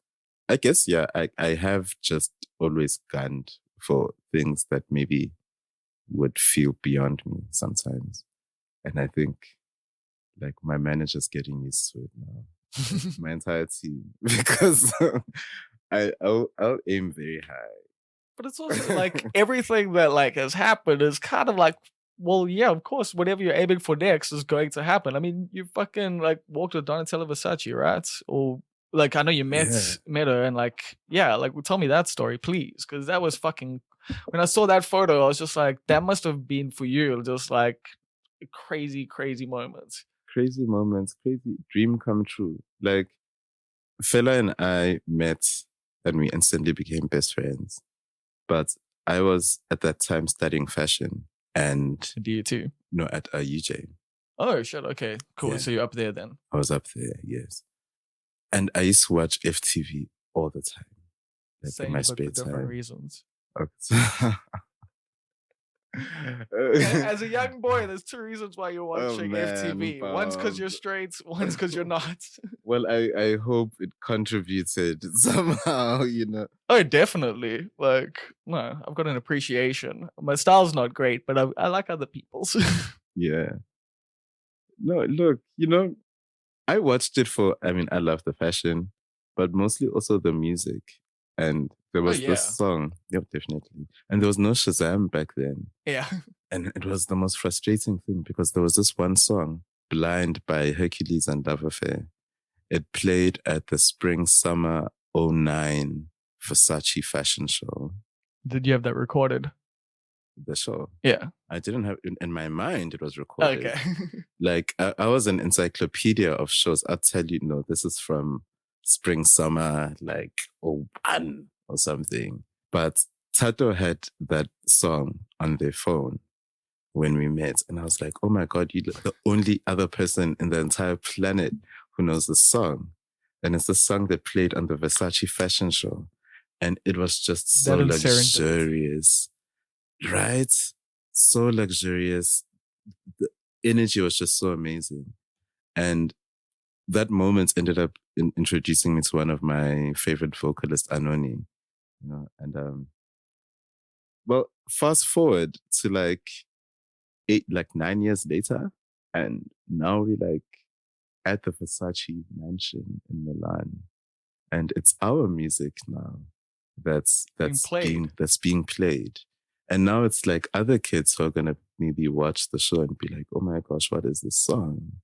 I guess, yeah, I have just always gunned for things that maybe would feel beyond me sometimes. And I think like my manager's getting used to it now. My entire team. Because I'll aim very high. But it's also like everything that like has happened is kind of like, well, yeah, of course, whatever you're aiming for next is going to happen. I mean, you fucking like walked with Donatella Versace, right? Or like I know you met her, and like, yeah, like tell me that story, please, because that was fucking. When I saw that photo, I was just like, that must have been for you, just like crazy, crazy moments. Crazy moments, crazy dream come true. Like Fela and I met and we instantly became best friends. But I was at that time studying fashion and Do you too? no, at UJ. Oh shit! Okay, cool. Yeah. So you're up there then. I was up there, yes. And I used to watch FTV all the time. Like Same, in my but spare for different time. reasons. Okay. As a young boy, there's two reasons why you're watching FTV. One's because you're straight, one's because you're not. Well, I hope it contributed somehow, you know. Oh, definitely. Like, no, I've got an appreciation. My style's not great, but I like other people's. Yeah. No, look, you know, I watched it for, I mean, I love the fashion, but mostly also the music. And there was this song. Yep, definitely. And there was no Shazam back then. Yeah. And it was the most frustrating thing because there was this one song, Blind by Hercules and Love Affair. It played at the Spring Summer '09 Versace fashion show. Did you have that recorded? The show? Yeah. I didn't have, in my mind, it was recorded. Okay. Like, I was an encyclopedia of shows. I'll tell you, no, this is from Spring Summer, like, '01 or something. But Tato had that song on their phone when we met. And I was like, oh my God, you're the only other person in the entire planet who knows the song. And it's the song that played on the Versace fashion show. And it was just so luxurious. Right? So luxurious. The energy was just so amazing. And that moment ended up introducing me to one of my favorite vocalists, Anoni. You know, and well, fast forward to like 9 years later, and now we're like at the Versace mansion in Milan, and it's our music now that's being played. And now it's like other kids who are gonna maybe watch the show and be like, oh my gosh, what is this song?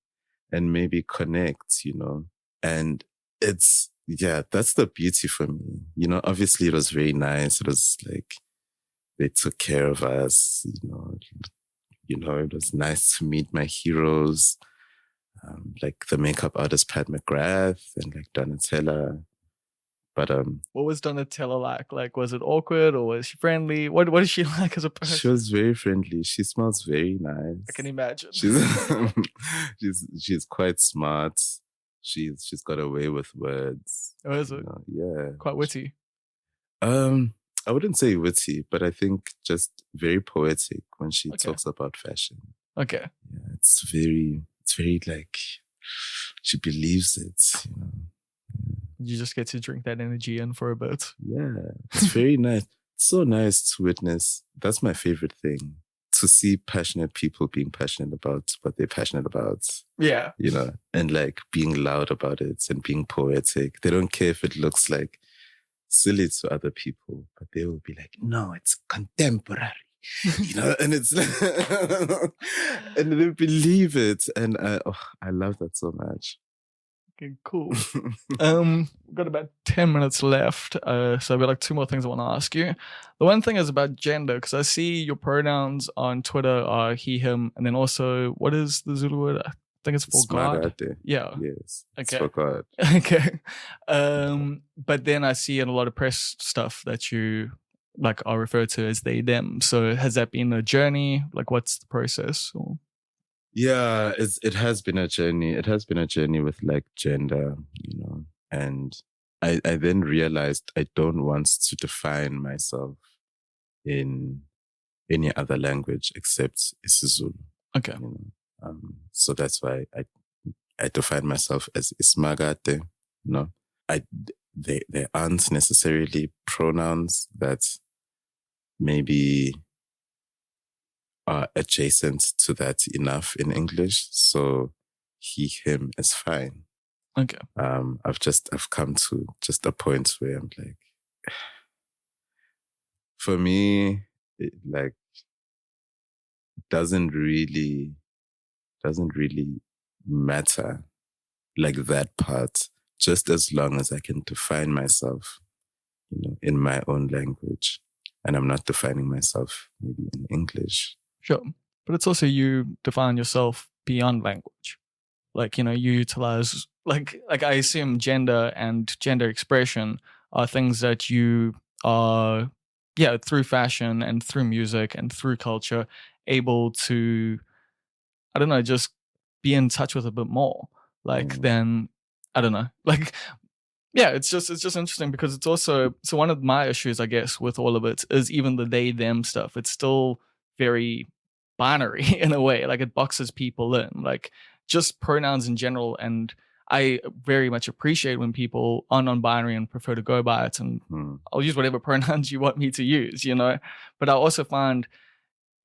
And maybe connect, you know. And it's, yeah, that's the beauty for me. You know, obviously it was very nice. It was like, they took care of us, you know, it was nice to meet my heroes, like the makeup artist, Pat McGrath, and like Donatella. But what was Donatella like? Like, was it awkward or was she friendly? What is she like as a person? She was very friendly. She smells very nice. I can imagine. She's quite smart. She's got a way with words. Oh, is it? Yeah. Quite witty. I wouldn't say witty, but I think just very poetic when she Okay. talks about fashion. Okay. Yeah, it's very like she believes it, you know. You just get to drink that energy in for a bit. Yeah, it's very nice. It's so nice to witness. That's my favorite thing. To see passionate people being passionate about what they're passionate about. Yeah. You know, and like being loud about it and being poetic. They don't care if it looks like silly to other people, but they will be like, no, it's contemporary. You know, and it's and they believe it. And I love that so much. Okay, cool. We've got about 10 minutes left. So I've got like 2 more things I want to ask you. The one thing is about gender, because I see your pronouns on Twitter are he, him, and then also, what is the Zulu word? I think it's for God. Smarate. Yeah. Yes. It's Okay. for God. Okay. But then I see in a lot of press stuff that you like are referred to as they, them. So has that been a journey? Like, what's the process? Or... Yeah, it has been a journey. It has been a journey with like gender, you know. And I then realized I don't want to define myself in any other language except isiZulu. Okay. You know? So that's why I define myself as Ismagate. You know, they aren't necessarily pronouns that maybe are adjacent to that enough in English. So he, him is fine. Okay. I've come to just a point where I'm like, for me, it like doesn't really matter, like that part, just as long as I can define myself, you know, in my own language, and I'm not defining myself maybe in English. Sure. But it's also you define yourself beyond language. Like, you know, you utilize like I assume gender and gender expression are things that you are through fashion and through music and through culture able to, I don't know, just be in touch with a bit more. Like then I don't know. Like yeah, it's just interesting because it's also, so one of my issues, I guess, with all of it is even the they them stuff. It's still very binary in a way. Like it boxes people in, like just pronouns in general. And I very much appreciate when people are non-binary and prefer to go by it. And I'll use whatever pronouns you want me to use, you know. But I also find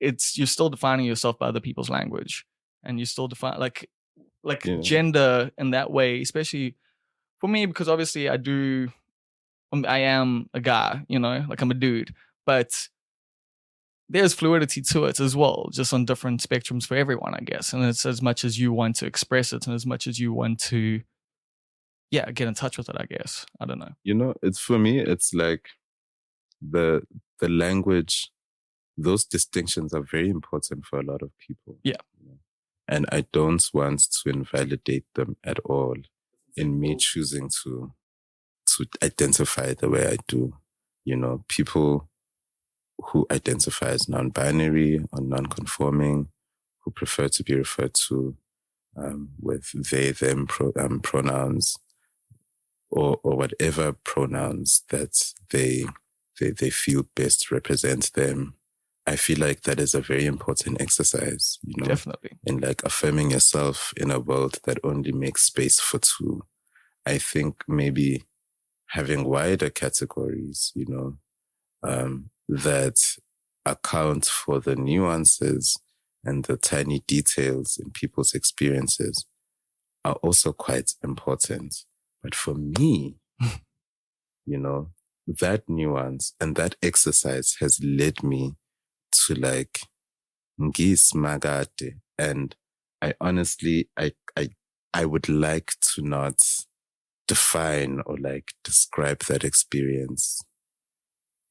you're still defining yourself by other people's language, and you still define like gender in that way, especially for me, because obviously I am a guy, you know, like I'm a dude, but there's fluidity to it as well, just on different spectrums for everyone, I guess. And it's as much as you want to express it and as much as you want to, get in touch with it, I guess. I don't know. You know, it's for me, it's like the language, those distinctions are very important for a lot of people. Yeah. And I don't want to invalidate them at all in me choosing to identify the way I do. You know, people who identify as non-binary or non-conforming, who prefer to be referred to with they, them pronouns, or whatever pronouns that they feel best represent them. I feel like that is a very important exercise, you know. Definitely. In like affirming yourself in a world that only makes space for two. I think maybe having wider categories, you know, that account for the nuances and the tiny details in people's experiences are also quite important. But for me, you know, that nuance and that exercise has led me to like ngismagade. And I honestly, I would like to not define or like describe that experience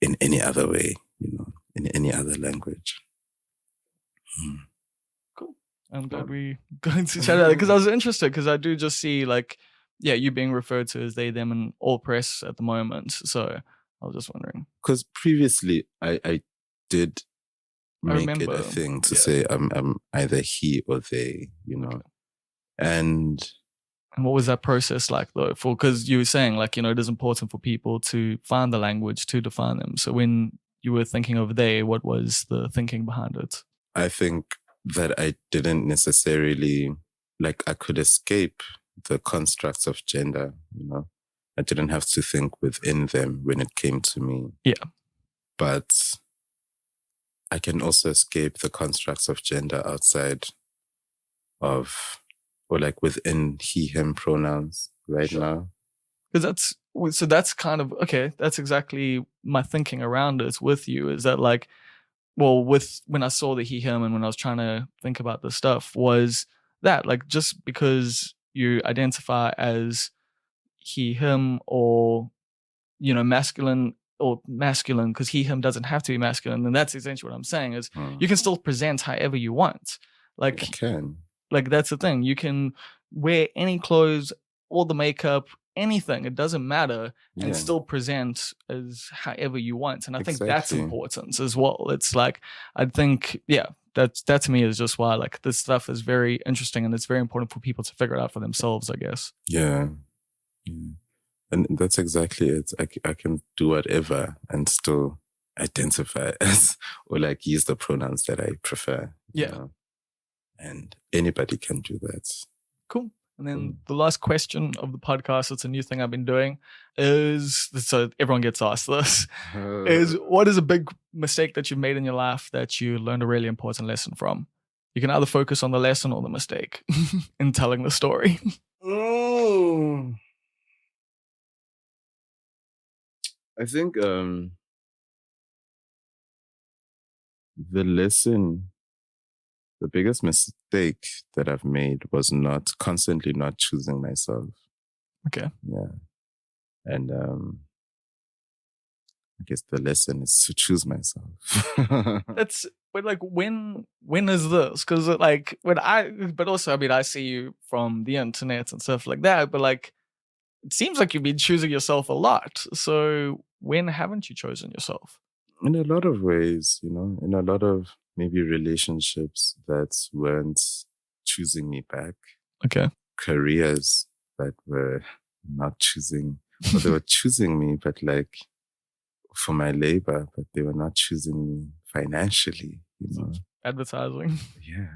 in any other way, you know, in any other language. Cool. I'm glad we got into chat about it because I was interested because I do just see like, you being referred to as they, them in all press at the moment. So I was just wondering. Because previously I did make it a thing to say I'm either he or they, you know. Okay. And And what was that process like though? Because you were saying like, it is important for people to find the language to define them. So when you were thinking over there, what was the thinking behind it? I think that I didn't necessarily, like, I could escape the constructs of gender, I didn't have to think within them when it came to me. Yeah. But I can also escape the constructs of gender outside of, or like within he, him pronouns right now. Because that's kind of, okay, that's exactly my thinking around it with you, is that like, well, when I saw the he, him, and when I was trying to think about this stuff, was that like, just because you identify as he, him, or, masculine, because he, him doesn't have to be masculine. And that's essentially what I'm saying is you can still present however you want. Like, I can. Like, that's the thing. You can wear any clothes, all the makeup, anything. It doesn't matter, and still present as however you want. And I think that's important as well. It's like, I think, that to me is just why like this stuff is very interesting, and it's very important for people to figure it out for themselves, I guess. Yeah. And that's exactly it. I can do whatever and still identify as, or like use the pronouns that I prefer. Yeah. And anybody can do that. Cool. And then the last question of the podcast, it's a new thing I've been doing, is, so everyone gets asked this, is what is a big mistake that you've made in your life that you learned a really important lesson from? You can either focus on the lesson or the mistake in telling the story. I think the lesson, the biggest mistake that I've made was constantly not choosing myself. Okay. Yeah. And I guess the lesson is to choose myself. But like, when is this? Because like, but also, I mean, I see you from the internet and stuff like that, but like, it seems like you've been choosing yourself a lot. So when haven't you chosen yourself? In a lot of ways, in a lot of maybe relationships that weren't choosing me back. Okay. Careers that were not choosing, or they were choosing me, but like for my labor, but they were not choosing me financially, Advertising. Yeah.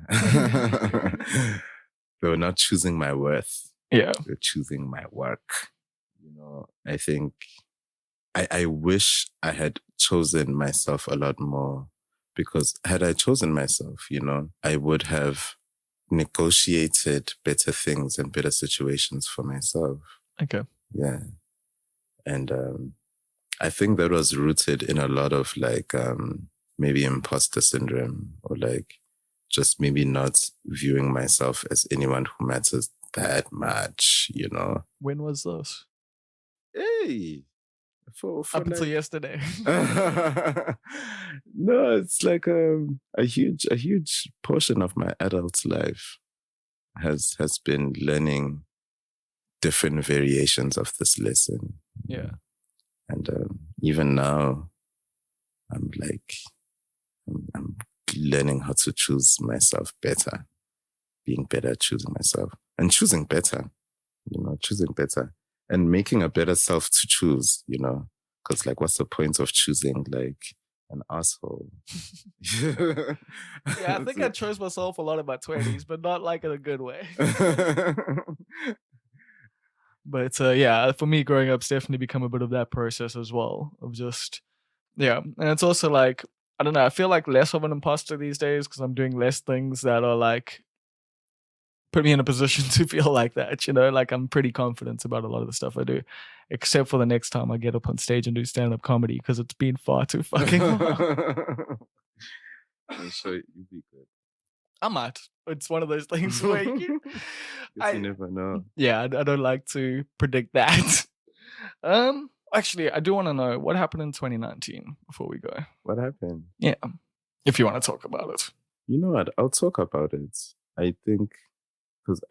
They were not choosing my worth. Yeah. They were choosing my work. I think I wish I had chosen myself a lot more, because had I chosen myself, I would have negotiated better things and better situations for myself. Okay. Yeah. And I think that was rooted in a lot of like maybe imposter syndrome, or like just maybe not viewing myself as anyone who matters that much, When was this? Hey. For up until yesterday. No, it's like a huge portion of my adult life has been learning different variations of this lesson. Yeah. And even now, I'm like, I'm learning how to choose myself better, being better at choosing myself, and choosing better, choosing better, and making a better self to choose, because like, what's the point of choosing like an asshole? Yeah, I think I chose myself a lot in my 20s, but not like in a good way. But yeah, for me, growing up's definitely become a bit of that process as well, of just, yeah. And it's also like, I don't know, I feel like less of an imposter these days because I'm doing less things that are like, put me in a position to feel like that, like I'm pretty confident about a lot of the stuff I do, except for the next time I get up on stage and do stand-up comedy, because it's been far too fucking long. I'm sure you'll be good. I might. It's one of those things where you never know. Yeah, I don't like to predict that. Actually, I do want to know what happened in 2019 before we go. What happened? Yeah, if you want to talk about it. You know what? I'll talk about it. I think because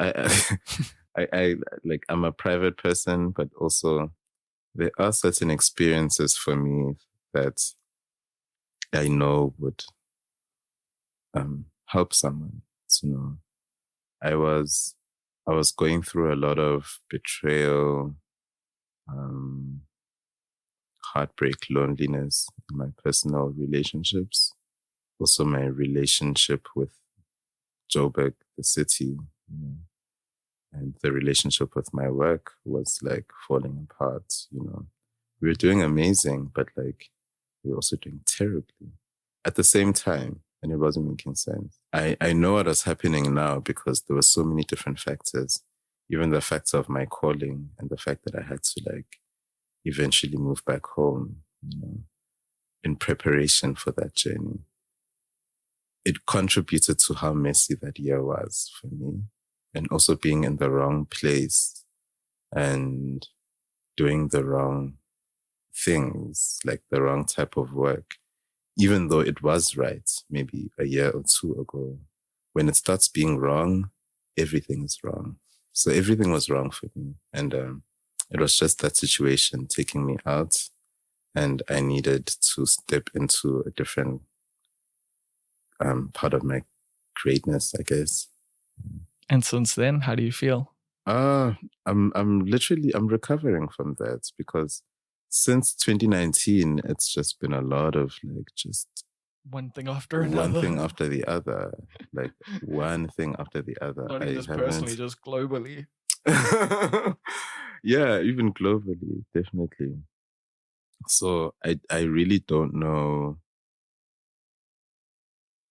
I like, I'm a private person, but also there are certain experiences for me that I know would help someone to know. I was I was going through a lot of betrayal, um, heartbreak, loneliness in my personal relationships. Also, my relationship with Joburg, the city, and the relationship with my work was like falling apart. We were doing amazing, but like we were also doing terribly at the same time, and it wasn't making sense. I know what was happening now because there were so many different factors, even the factor of my calling and the fact that I had to like eventually move back home, in preparation for that journey. It contributed to how messy that year was for me, and also being in the wrong place and doing the wrong things, like the wrong type of work, even though it was right maybe a year or two ago. When it starts being wrong, everything is wrong. So everything was wrong for me. And it was just that situation taking me out, and I needed to step into a different part of my greatness, I guess. And since then, how do you feel? I'm recovering from that, because since 2019, it's just been a lot of like just one thing after another. One thing after the other. Like one thing after the other. Not even just personally, just globally. Yeah, even globally, definitely. So I really don't know.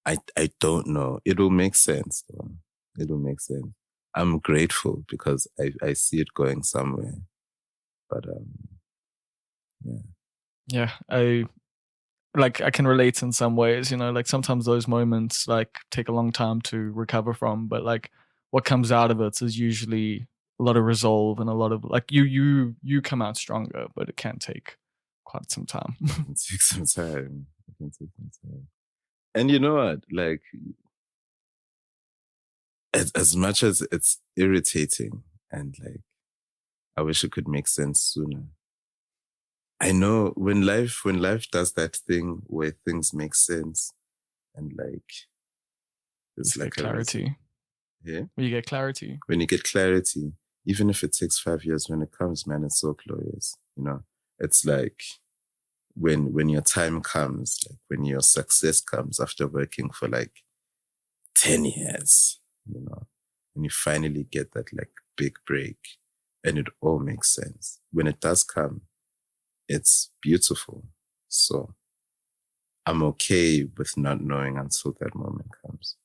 I don't know. It'll make sense though. It'll make sense. I'm grateful because I see it going somewhere. But yeah. Yeah, I can relate in some ways, like sometimes those moments like take a long time to recover from, but like what comes out of it is usually a lot of resolve and a lot of like you come out stronger, but it can take quite some time. It can take some time. And you know what? Like, as much as it's irritating and like, I wish it could make sense sooner. I know when life does that thing where things make sense and like, it's like clarity. Yeah. When you get clarity. When you get clarity, even if it takes 5 years, when it comes, man, it's so glorious. It's like when your time comes, like when your success comes after working for like 10 years, and you finally get that like big break and it all makes sense. When it does come, it's beautiful. So I'm okay with not knowing until that moment comes.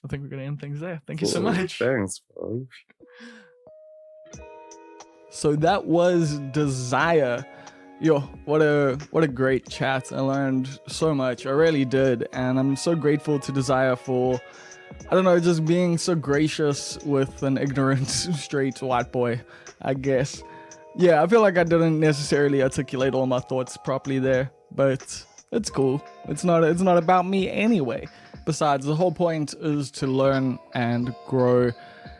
I think we're going to end things there. Thank you so much. Thanks, bro. So that was Desire. Yo, what a great chat. I learned so much. I really did. And I'm so grateful to Desire for, I don't know, just being so gracious with an ignorant straight white boy, I guess. Yeah, I feel like I didn't necessarily articulate all my thoughts properly there, but it's cool. It's not about me anyway. Besides, the whole point is to learn and grow,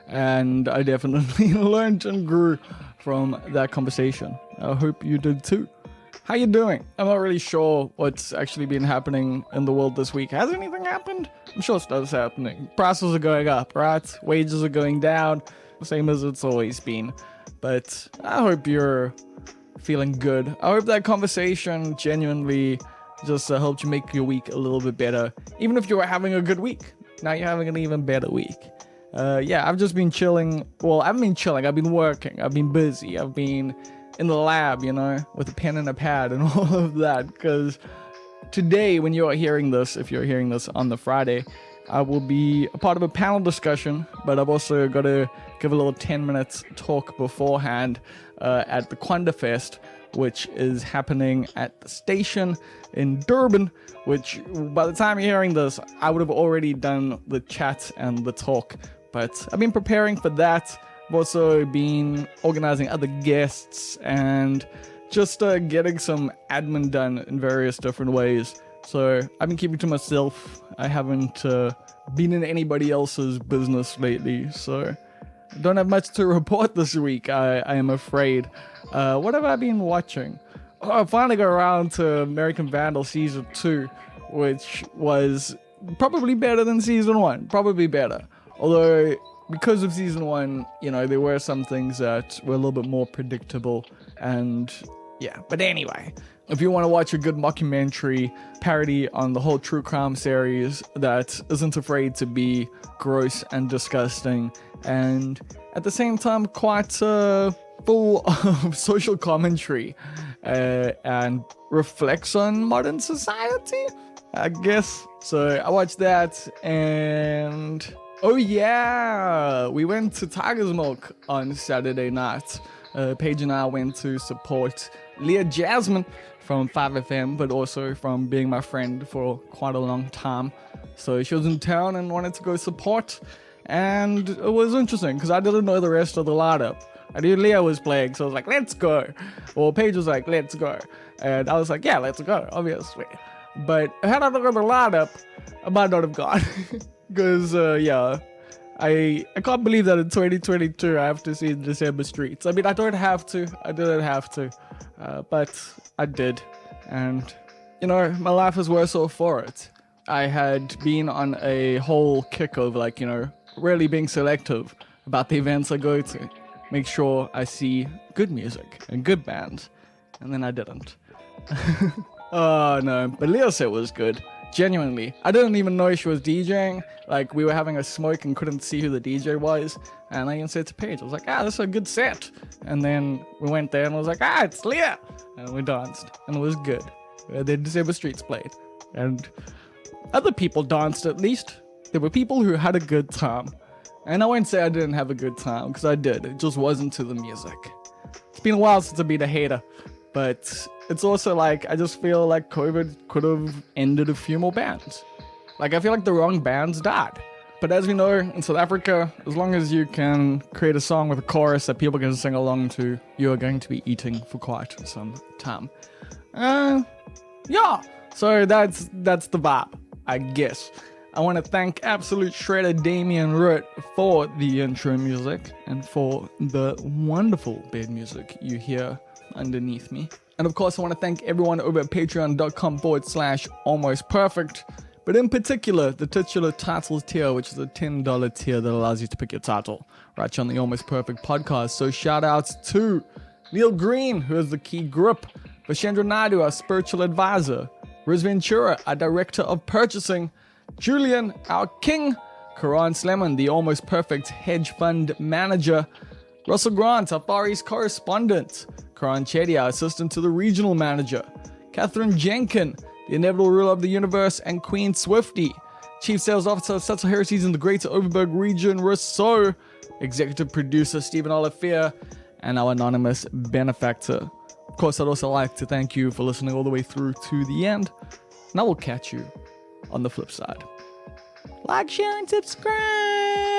and I definitely learned and grew from that conversation. I hope you did too. How you doing? I'm not really sure what's actually been happening in the world this week. Has anything happened? I'm sure stuff's happening. Prices are going up, right? Wages are going down, same as it's always been. But I hope you're feeling good. I hope that conversation genuinely just helped you make your week a little bit better. Even if you were having a good week, now you're having an even better week. Yeah, I've just been chilling. Well, I haven't been chilling. I've been working. I've been busy. I've been in the lab, with a pen and a pad and all of that. Because today, when you're hearing this, if you're hearing this on the Friday, I will be a part of a panel discussion, but I've also got to give a little 10 minutes talk beforehand at the Kwanda Fest, which is happening at the station in Durban, which by the time you're hearing this, I would have already done the chat and the talk. But I've been preparing for that. I've also been organizing other guests and just getting some admin done in various different ways. So I've been keeping to myself. I haven't been in anybody else's business lately, so I don't have much to report this week, I am afraid. What have I been watching? Oh, I finally got around to American Vandal Season 2, which was probably better than Season 1. Probably better. Although because of season 1, there were some things that were a little bit more predictable, and yeah. But anyway, if you want to watch a good mockumentary parody on the whole true crime series that isn't afraid to be gross and disgusting, and at the same time quite full of social commentary and reflects on modern society, I guess. So I watched that, and oh yeah, we went to Tiger's Milk on Saturday night. Paige and I went to support Leah Jasmine from 5FM, but also from being my friend for quite a long time. So she was in town and wanted to go support, and it was interesting because I didn't know the rest of the lineup. I knew Leah was playing, so I was like, let's go. Well, Paige was like, let's go. And I was like, yeah, let's go, obviously. But had I known the lineup, I might not have gone. Because, yeah, I can't believe that in 2022 I have to see December streets. I mean, I didn't have to, but I did. And, my life is worse off for it. I had been on a whole kick of, really being selective about the events I go to. Make sure I see good music and good bands. And then I didn't. Oh, no. But Leah said it was good. Genuinely. I didn't even know she was DJing. We were having a smoke and couldn't see who the DJ was. And I even said to Paige, I was like, this is a good set. And then we went there and I was like, it's Leah. And we danced. And it was good. Then December Streets played. And other people danced, at least. There were people who had a good time. And I won't say I didn't have a good time, because I did. It just wasn't to the music. It's been a while since I've been a hater. But it's also I just feel like COVID could have ended a few more bands. I feel like the wrong bands died. But as we know, in South Africa, as long as you can create a song with a chorus that people can sing along to, you are going to be eating for quite some time. Yeah. So that's the vibe, I guess. I want to thank Absolute Shredder Damien Root for the intro music and for the wonderful bed music you hear underneath me. And of course, I want to thank everyone over at patreon.com/almostperfect, but in particular, the titular titles tier, which is a $10 tier that allows you to pick your title right here on the Almost Perfect podcast. So shout outs to Neil Green, who is the key grip, Vashendra Naidu, our spiritual advisor, Riz Ventura, our director of purchasing, Julian, our king, Karan Sleman, the Almost Perfect hedge fund manager, Russell Grant, our Far East correspondent, Karan Chetty, our assistant to the regional manager, Catherine Jenkin, the inevitable ruler of the universe, and Queen Swifty, Chief Sales Officer of Satchel Heresies in the Greater Overberg region, Rousseau, Executive Producer Stephen Olivier, and our anonymous benefactor. Of course, I'd also like to thank you for listening all the way through to the end, and I will catch you on the flip side. Like, share, and subscribe!